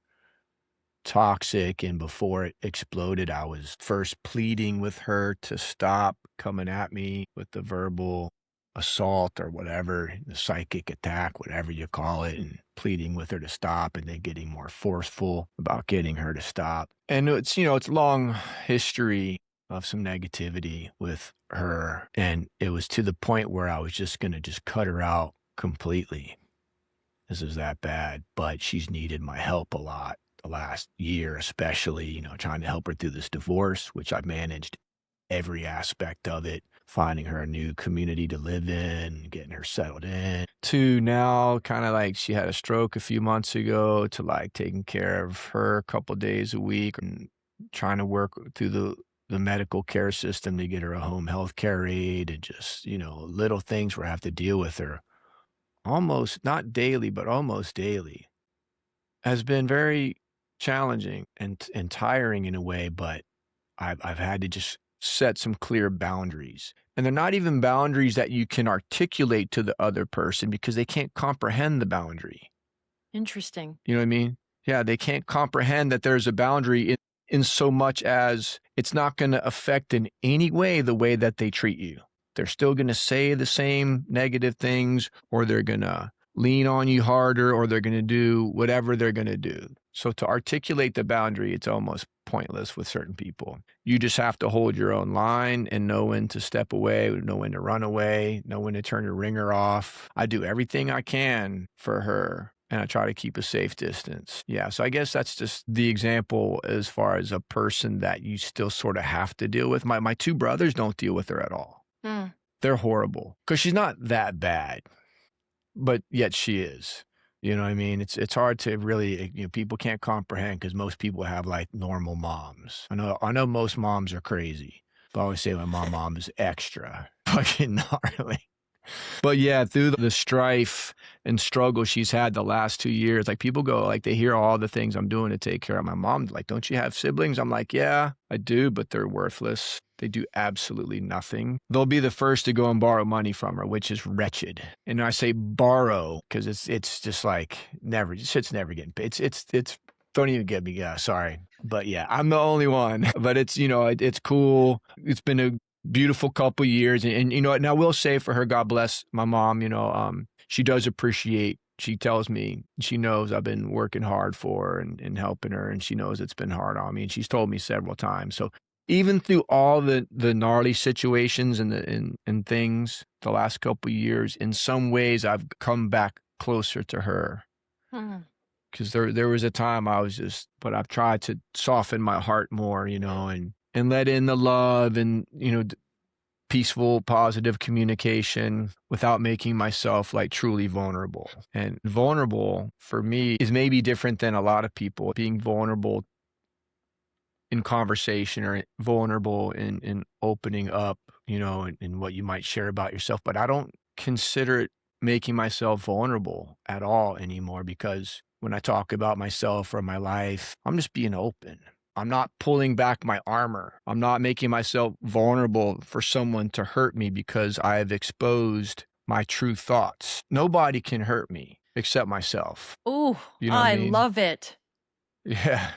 toxic, and before it exploded, I was first pleading with her to stop coming at me with the verbal assault or whatever, the psychic attack, whatever you call it, and pleading with her to stop, and then getting more forceful about getting her to stop. And it's a long history of some negativity with her, and it was to the point where I was just gonna just cut her out completely. This is that bad, but she's needed my help a lot the last year, especially, trying to help her through this divorce, which I've managed every aspect of it, finding her a new community to live in, getting her settled in, to now kind of like she had a stroke a few months ago, to like taking care of her a couple days a week and trying to work through the medical care system to get her a home health care aid, and just, little things where I have to deal with her almost not daily, but almost daily, has been very challenging and tiring in a way, but I've had to just set some clear boundaries. And they're not even boundaries that you can articulate to the other person, because they can't comprehend the boundary. Interesting. You know what I mean? Yeah, they can't comprehend that there's a boundary in so much as it's not going to affect in any way the way that they treat you. They're still going to say the same negative things, or they're going to lean on you harder, or they're going to do whatever they're going to do. So to articulate the boundary, it's almost pointless with certain people. You just have to hold your own line and know when to step away, know when to run away, know when to turn your ringer off. I do everything I can for her, and I try to keep a safe distance. Yeah, so I guess that's just the example as far as a person that you still sort of have to deal with. My two brothers don't deal with her at all. Mm. They're horrible because she's not that bad, but yet she is. You know what I mean? It's hard to really, people can't comprehend because most people have like normal moms. I know most moms are crazy, but I always say my mom is extra fucking gnarly. But yeah, through the strife and struggle she's had the last 2 years, like people go, like they hear all the things I'm doing to take care of my mom. Like, don't you have siblings? I'm like, yeah, I do, but they're worthless. They do absolutely nothing. They'll be the first to go and borrow money from her, which is wretched. And I say borrow because it's just like never, shit's never getting paid. It's don't even get me. Yeah, sorry. But yeah, I'm the only one. But it's, it's cool. It's been a beautiful couple years. And you know what? And I will say for her, God bless my mom, she does appreciate, she tells me, she knows I've been working hard for her and helping her. And she knows it's been hard on me. And she's told me several times. So even through all the gnarly situations and things the last couple of years, in some ways I've come back closer to her. Because there was a time but I've tried to soften my heart more, and let in the love and, peaceful, positive communication without making myself like truly vulnerable. And vulnerable for me is maybe different than a lot of people. Being vulnerable in conversation or vulnerable in opening up, and what you might share about yourself. But I don't consider it making myself vulnerable at all anymore, because when I talk about myself or my life, I'm just being open. I'm not pulling back my armor. I'm not making myself vulnerable for someone to hurt me because I have exposed my true thoughts. Nobody can hurt me except myself. Ooh, You know what I I mean? love it. Yeah.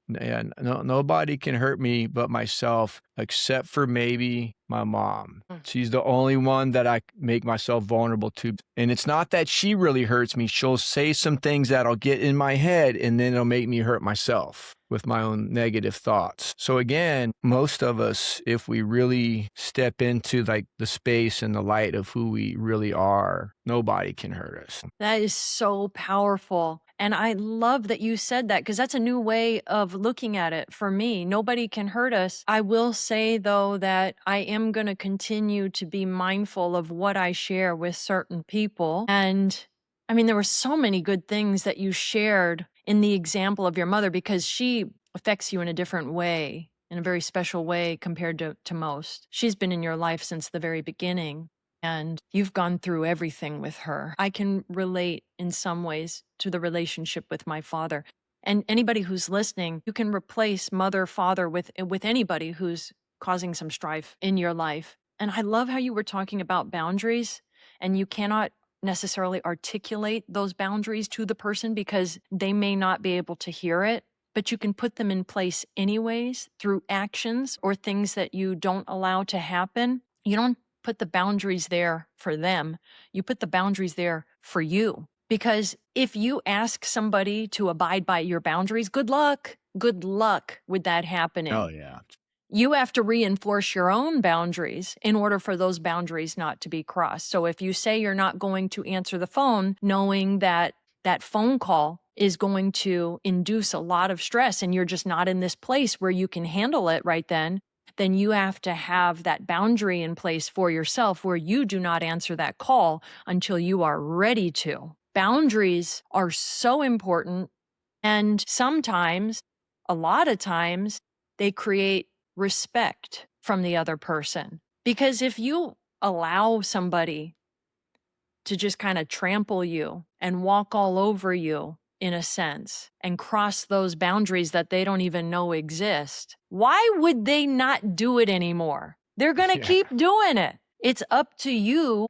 Yeah, nobody can hurt me but myself, except for maybe my mom. She's the only one that I make myself vulnerable to. And it's not that she really hurts me. She'll say some things that'll get in my head, and then it'll make me hurt myself with my own negative thoughts. So again, most of us, if we really step into like the space and the light of who we really are, nobody can hurt us. That is so powerful. And I love that you said that, because that's a new way of looking at it for me. Nobody can hurt us. I will say, though, that I am going to continue to be mindful of what I share with certain people. And I mean, there were so many good things that you shared in the example of your mother, because she affects you in a different way, in a very special way compared to most. She's been in your life since the very beginning, and you've gone through everything with her. I can relate in some ways to the relationship with my father. And anybody who's listening, you can replace mother, father with anybody who's causing some strife in your life. And I love how you were talking about boundaries, and you cannot necessarily articulate those boundaries to the person because they may not be able to hear it, but you can put them in place anyways through actions or things that you don't allow to happen. You don't put the boundaries there for them. You put the boundaries there for you. Because if you ask somebody to abide by your boundaries, good luck. Good luck with that happening. Oh, yeah. You have to reinforce your own boundaries in order for those boundaries not to be crossed. So if you say you're not going to answer the phone, knowing that that phone call is going to induce a lot of stress and you're just not in this place where you can handle it right then you have to have that boundary in place for yourself where you do not answer that call until you are ready to. Boundaries are so important, and sometimes, a lot of times, they create respect from the other person. Because if you allow somebody to just kind of trample you and walk all over you, in a sense, and cross those boundaries that they don't even know exist, why would they not do it anymore? They're going to keep doing it. It's up to you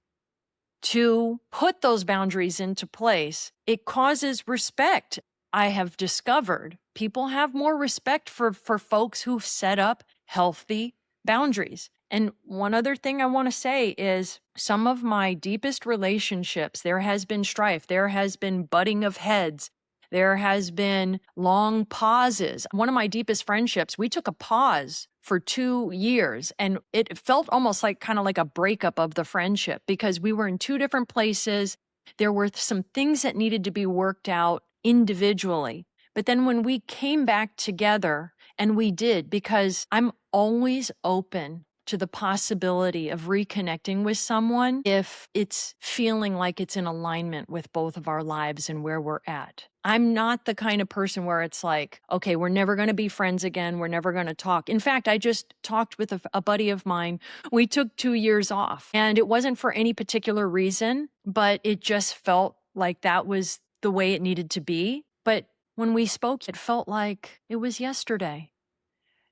to put those boundaries into place. It causes respect. I have discovered people have more respect for folks who've set up healthy boundaries. And one other thing I want to say is some of my deepest relationships, there has been strife, there has been butting of heads, there has been long pauses. One of my deepest friendships, we took a pause for 2 years, and it felt almost like kind of like a breakup of the friendship because we were in two different places. There were some things that needed to be worked out individually. But then when we came back together, and we did, because I'm always open to the possibility of reconnecting with someone if it's feeling like it's in alignment with both of our lives and where we're at. I'm not the kind of person where it's like, okay, we're never going to be friends again. We're never going to talk. In fact, I just talked with a buddy of mine. We took 2 years off, and it wasn't for any particular reason, but it just felt like that was the way it needed to be. But when we spoke, it felt like it was yesterday.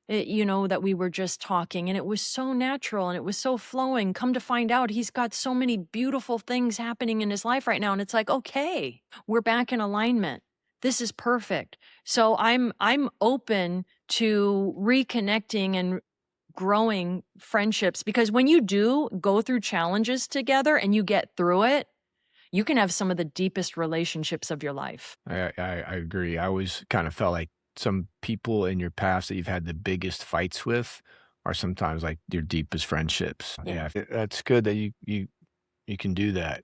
That we were just talking, and it was so natural and it was so flowing. Come to find out, he's got so many beautiful things happening in his life right now. And it's like, okay, we're back in alignment. This is perfect. So I'm open to reconnecting and growing friendships, because when you do go through challenges together and you get through it, you can have some of the deepest relationships of your life. I agree. I always kind of felt like some people in your past that you've had the biggest fights with are sometimes like your deepest friendships. Yeah. Yeah, that's good that you can do that.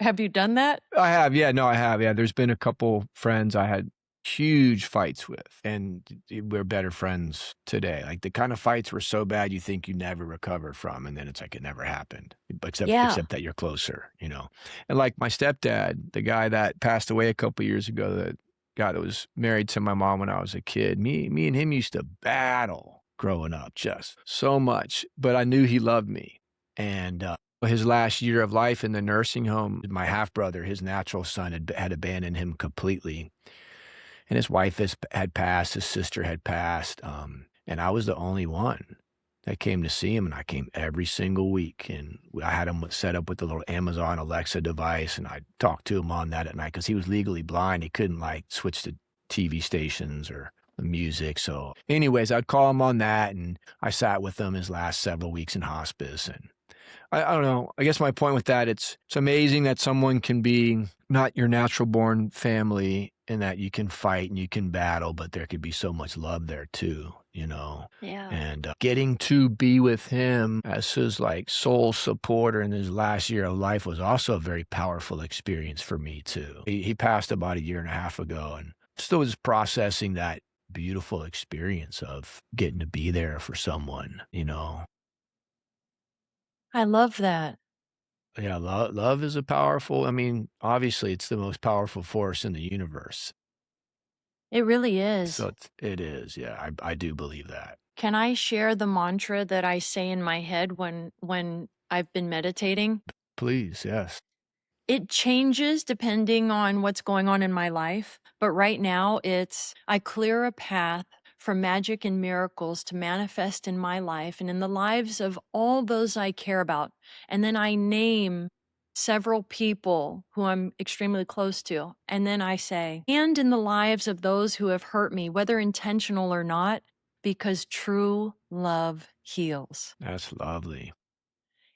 Have you done that? I have, yeah, no, I have, yeah. There's been a couple friends I had huge fights with, and we're better friends today. Like the kind of fights were so bad you think you never recover from, and then it's like it never happened, Yeah. except that you're closer, you know. And like my stepdad, the guy that passed away a couple years ago, the guy that was married to my mom when I was a kid, me and him used to battle growing up, just so much. But I knew he loved me, and his last year of life in the nursing home, my half brother, his natural son, had abandoned him completely, and his wife had passed, his sister had passed, and I was the only one that came to see him, and I came every single week, and I had him set up with the little Amazon Alexa device, and I talked to him on that at night because he was legally blind. He couldn't like switch to TV stations or the music. So anyways, I'd call him on that, and I sat with him his last several weeks in hospice, and I don't know. I guess my point with that, it's amazing that someone can be not your natural born family and that you can fight and you can battle, but there could be so much love there too, you know? Yeah. And getting to be with him as his like sole supporter in his last year of life was also a very powerful experience for me too. He passed about a year and a half ago, and still just processing that beautiful experience of getting to be there for someone, you know? I love that. Yeah, love is a powerful, I mean, obviously, it's the most powerful force in the universe. It really is. So it is, yeah, I do believe that. Can I share the mantra that I say in my head when I've been meditating? Please, yes. It changes depending on what's going on in my life, but right now it's I clear a path for magic and miracles to manifest in my life and in the lives of all those I care about. And then I name several people who I'm extremely close to. And then I say, and in the lives of those who have hurt me, whether intentional or not, because true love heals. That's lovely.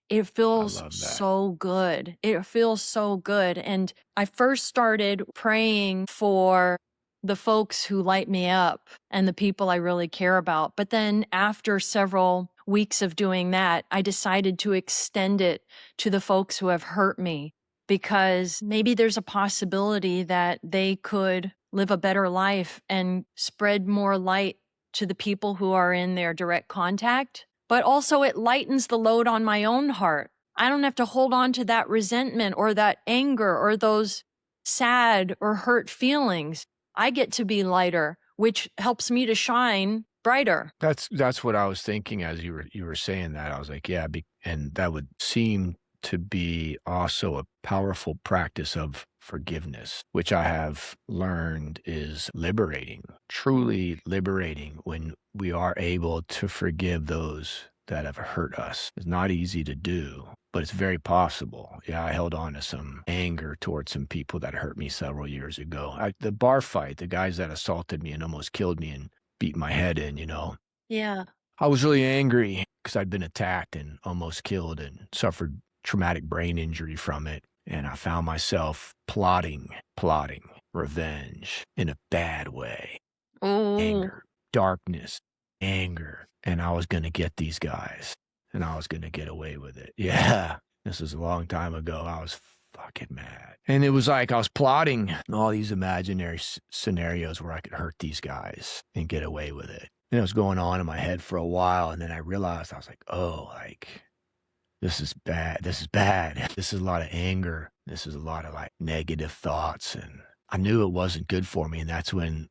It I feels love that. so good. It feels so good. And I first started praying for the folks who light me up and the people I really care about. But then after several weeks of doing that, I decided to extend it to the folks who have hurt me, because maybe there's a possibility that they could live a better life and spread more light to the people who are in their direct contact. But also it lightens the load on my own heart. I don't have to hold on to that resentment or that anger or those sad or hurt feelings. I get to be lighter, which helps me to shine brighter. That's what I was thinking as you were saying that. I was like, yeah, and that would seem to be also a powerful practice of forgiveness, which I have learned is liberating, truly liberating when we are able to forgive those that have hurt us. It's not easy to do, but it's very possible. Yeah, I held on to some anger towards some people that hurt me several years ago. The bar fight, the guys that assaulted me and almost killed me and beat my head in, you know. Yeah. I was really angry because I'd been attacked and almost killed and suffered traumatic brain injury from it. And I found myself plotting revenge in a bad way. Oh, Anger, darkness, anger. And I was going to get these guys and I was going to get away with it. Yeah. This was a long time ago. I was fucking mad. And it was like I was plotting all these imaginary scenarios where I could hurt these guys and get away with it. And it was going on in my head for a while. And then I realized, I was like, oh, like, this is bad. This is bad. This is a lot of anger. This is a lot of like negative thoughts. And I knew it wasn't good for me. And that's when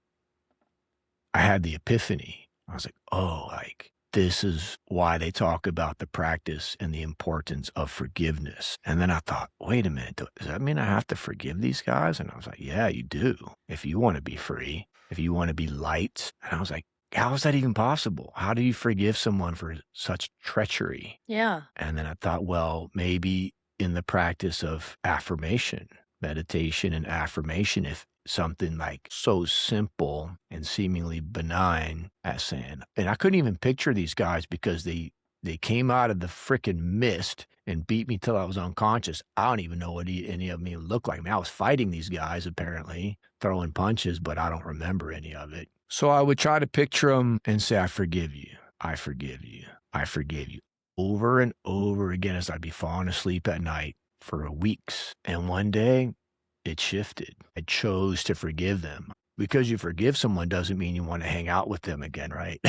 I had the epiphany. I was like, oh, like, this is why they talk about the practice and the importance of forgiveness. And then I thought, wait a minute, does that mean I have to forgive these guys? And I was like, yeah, you do. If you want to be free, if you want to be light. And I was like, how is that even possible? How do you forgive someone for such treachery? yeah. And then I thought, well, maybe in the practice of affirmation, meditation and affirmation, if something like so simple and seemingly benign as saying, and I couldn't even picture these guys because they came out of the frickin' mist and beat me till I was unconscious. I don't even know what any of me looked like. I mean, I was fighting these guys apparently, throwing punches, but I don't remember any of it. So I would try to picture them and say, I forgive you. I forgive you. I forgive you. Over and over again as I'd be falling asleep at night for weeks. And one day, it shifted. I chose to forgive them. Because you forgive someone doesn't mean you want to hang out with them again, right?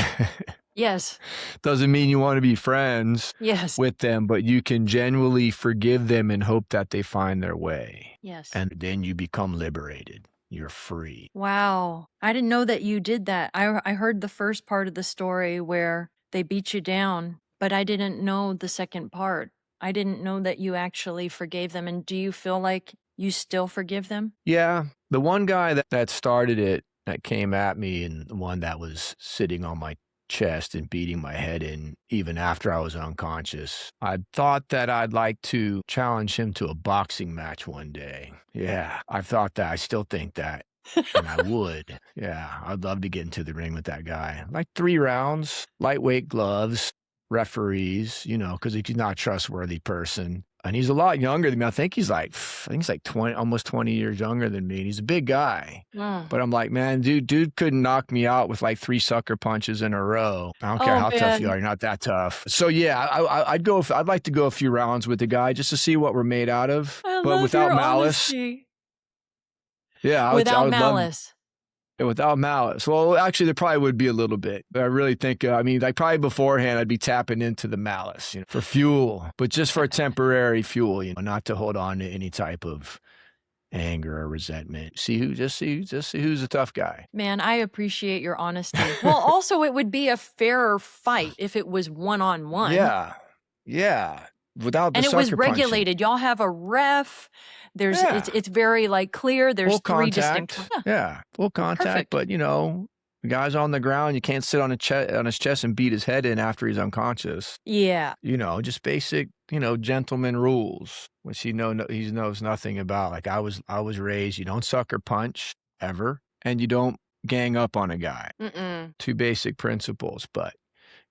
Yes. Doesn't mean you want to be friends Yes. with them, but you can genuinely forgive them and hope that they find their way. Yes. And then you become liberated. You're free. Wow. I didn't know that you did that. I heard the first part of the story where they beat you down, but I didn't know the second part. I didn't know that you actually forgave them. And do you feel like you still forgive them? Yeah. The one guy that started it, that came at me, and the one that was sitting on my chest and beating my head in even after I was unconscious, I thought that I'd like to challenge him to a boxing match one day. Yeah. I thought that. I still think that. And I would. Yeah. I'd love to get into the ring with that guy. Like 3 rounds, lightweight gloves, referees, because he's not a trustworthy person. And he's a lot younger than me. I think he's like 20, almost 20 years younger than me. And he's a big guy. Mm. But I'm like, man, dude couldn't knock me out with like 3 sucker punches in a row. I don't care how tough you are. You're not that tough. So yeah, I'd like to go a few rounds with the guy just to see what we're made out of. I But love without your malice. honesty. Yeah, I Without would love. malice. Without malice. Well, actually, there probably would be a little bit. But I really think, like probably beforehand, I'd be tapping into the malice, for fuel, but just for a temporary fuel, not to hold on to any type of anger or resentment. Just see who's a tough guy. Man, I appreciate your honesty. Well, also, it would be a fairer fight if it was one-on-one. Yeah. Without the And it was sucker punching. regulated. Y'all have a ref. There's Yeah. it's very like clear. There's Full 3 contact. distinct. Yeah, full contact. Perfect. But the guy's on the ground. You can't sit on his chest and beat his head in after he's unconscious. Yeah. Just basic, gentleman rules, which he knows nothing about. Like I was raised, you don't sucker punch ever, and you don't gang up on a guy. Mm-mm. 2 basic principles. But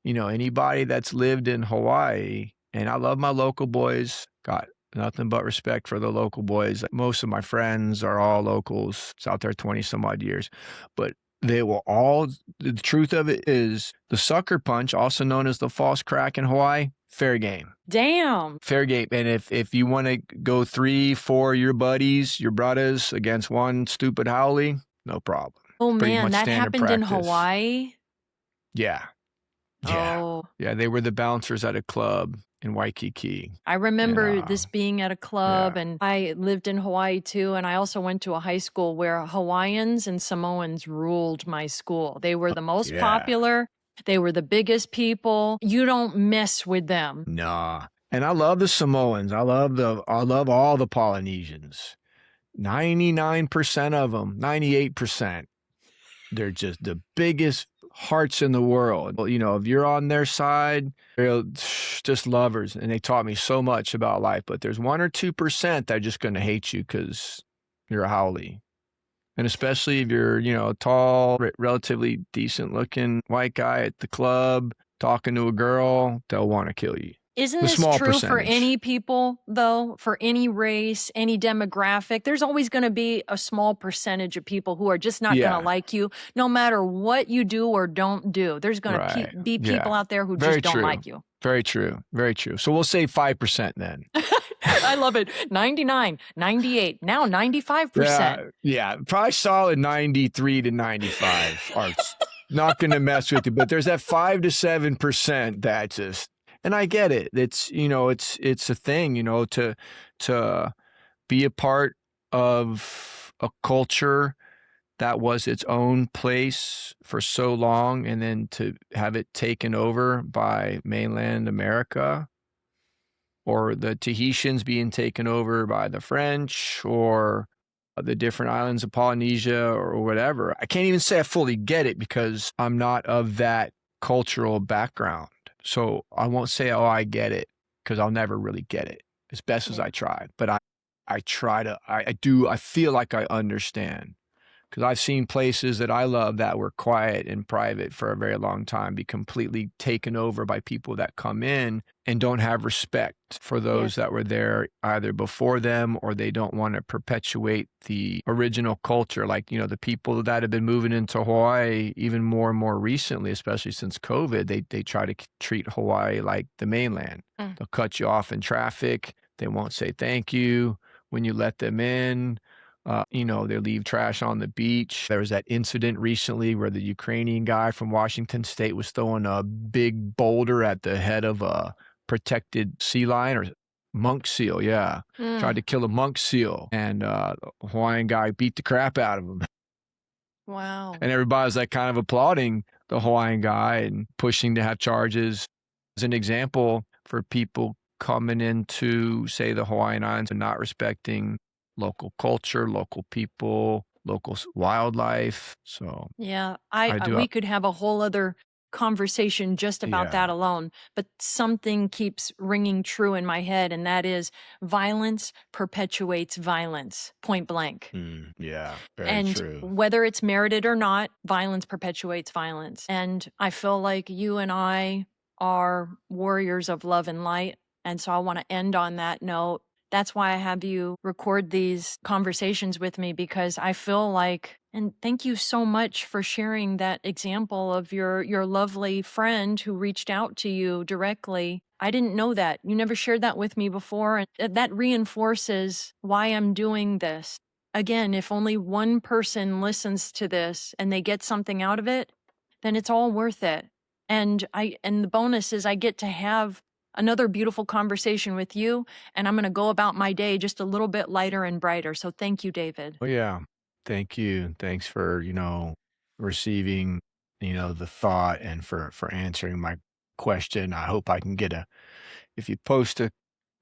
anybody that's lived in Hawaii, and I love my local boys, got nothing but respect for the local boys. Most of my friends are all locals. It's out there 20 some odd years, but they will all, the truth of it is the sucker punch, also known as the false crack in Hawaii, fair game. Damn. Fair game. And if you want to go 3, 4, your buddies, your brothers against one stupid haole, no problem. Oh Pretty man, much that standard happened in practice. Hawaii? Yeah. Yeah. Oh. Yeah, they were the bouncers at a club in Waikiki. I remember And, this being at a club, and I lived in Hawaii too. And I also went to a high school where Hawaiians and Samoans ruled my school. They were the most popular. They were the biggest people. You don't mess with them. Nah. And I love the Samoans. I love all the Polynesians. 99% of them, 98%. They're just the biggest hearts in the world. Well, if you're on their side, they're just lovers. And they taught me so much about life. But there's 1 or 2% that are just going to hate you because you're a haole. And especially if you're, a tall, relatively decent looking white guy at the club, talking to a girl, they'll want to kill you. Isn't The this small true for percentage. any people, though? For any race, any demographic? There's always going to be a small percentage of people who are just not going to Yeah, like you, no matter what you do or don't do. There's going to right. be people Yeah. out there who Very just don't true. like you. Very true. Very true. So we'll say 5% then. I love it. 99, 98, now 95%. Yeah. Probably solid 93 to 95 are not going to mess with you, but there's that 5 to 7% that just, and I get it. It's, it's a thing, to be a part of a culture that was its own place for so long, and then to have it taken over by mainland America, or the Tahitians being taken over by the French, or the different islands of Polynesia, or whatever. I can't even say I fully get it because I'm not of that cultural background. So I won't say, oh, I get it, because I'll never really get it as best as Yeah. I try. But I try to, I do, I feel like I understand. Because I've seen places that I love that were quiet and private for a very long time be completely taken over by people that come in and don't have respect for those Yes. that were there either before them, or they don't want to perpetuate the original culture. Like, the people that have been moving into Hawaii even more and more recently, especially since COVID, they try to treat Hawaii like the mainland. Mm. They'll cut you off in traffic. They won't say thank you when you let them in. They leave trash on the beach. There was that incident recently where the Ukrainian guy from Washington State was throwing a big boulder at the head of a protected sea lion, or monk seal. Yeah. Tried Mm. to kill a monk seal, and the Hawaiian guy beat the crap out of him. Wow. And everybody was like kind of applauding the Hawaiian guy and pushing to have charges. As an example for people coming into, say, the Hawaiian Islands and not respecting local culture, local people, local wildlife. So Yeah, I do. we could have a whole other conversation just about that Yeah. alone, but something keeps ringing true in my head, and that is violence perpetuates violence, point blank. Yeah. Very And true. whether it's merited or not, violence perpetuates violence. And I feel like you and I are warriors of love and light. And so I want to end on that note. That's why I have you record these conversations with me, because I feel like, and thank you so much for sharing that example of your lovely friend who reached out to you directly. I didn't know that. You never shared that with me before. And that reinforces why I'm doing this. Again, if only one person listens to this and they get something out of it, then it's all worth it. And the bonus is I get to have another beautiful conversation with you, and I'm going to go about my day just a little bit lighter and brighter. So thank you, David. Well, yeah. Thank you. Thanks for, receiving, the thought, and for answering my question. I hope I can if you post a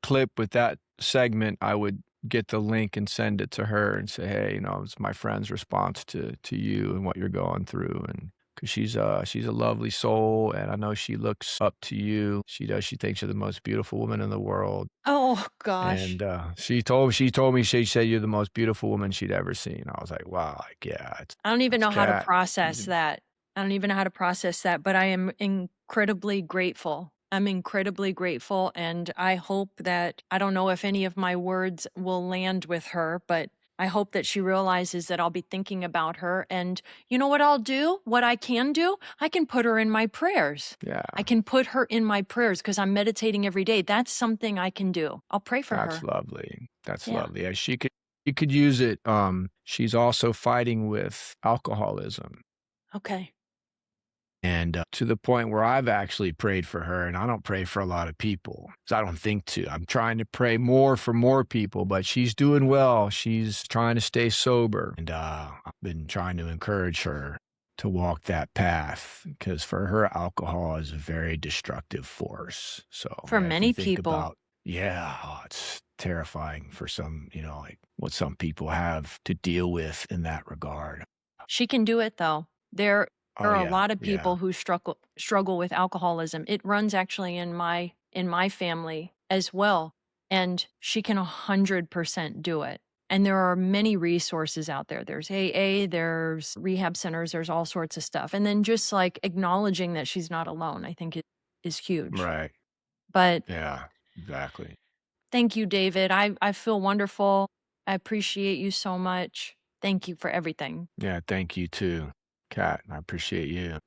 clip with that segment, I would get the link and send it to her and say, hey, it's my friend's response to you and what you're going through. And because she's a lovely soul, and I know she looks up to you. She does. She thinks you're the most beautiful woman in the world. Oh gosh. And she told me, she said you're the most beautiful woman she'd ever seen. I was like, wow, like, yeah, I don't even it's know how to Cat. process that. I don't even know how to process that, but I am incredibly grateful. I'm incredibly grateful. And I hope that, I don't know if any of my words will land with her, but I hope that she realizes that I'll be thinking about her. And you know what I'll do? What I can do? I can put her in my prayers. Yeah, I can put her in my prayers because I'm meditating every day. That's something I can do. I'll pray for that's her. lovely. That's Yeah. lovely. Yeah, you could use it. She's also fighting with alcoholism. Okay. And to the point where I've actually prayed for her, and I don't pray for a lot of people because I don't think to. I'm trying to pray more for more people, but she's doing well. She's trying to stay sober. And I've been trying to encourage her to walk that path, because for her, alcohol is a very destructive force. So For yeah, if you many think people. about, yeah, it's terrifying for some, like what some people have to deal with in that regard. She can do it though. There Oh, are a yeah, lot of yeah. people who struggle with alcoholism. It runs actually in my family as well, and she can 100% do it. And there are many resources out there. There's AA, there's rehab centers, there's all sorts of stuff. And then just like acknowledging that she's not alone, I think it is huge. Right. But Yeah, exactly. thank you, David. I feel wonderful. I appreciate you so much. Thank you for everything. Yeah, thank you too, Kat. I appreciate you.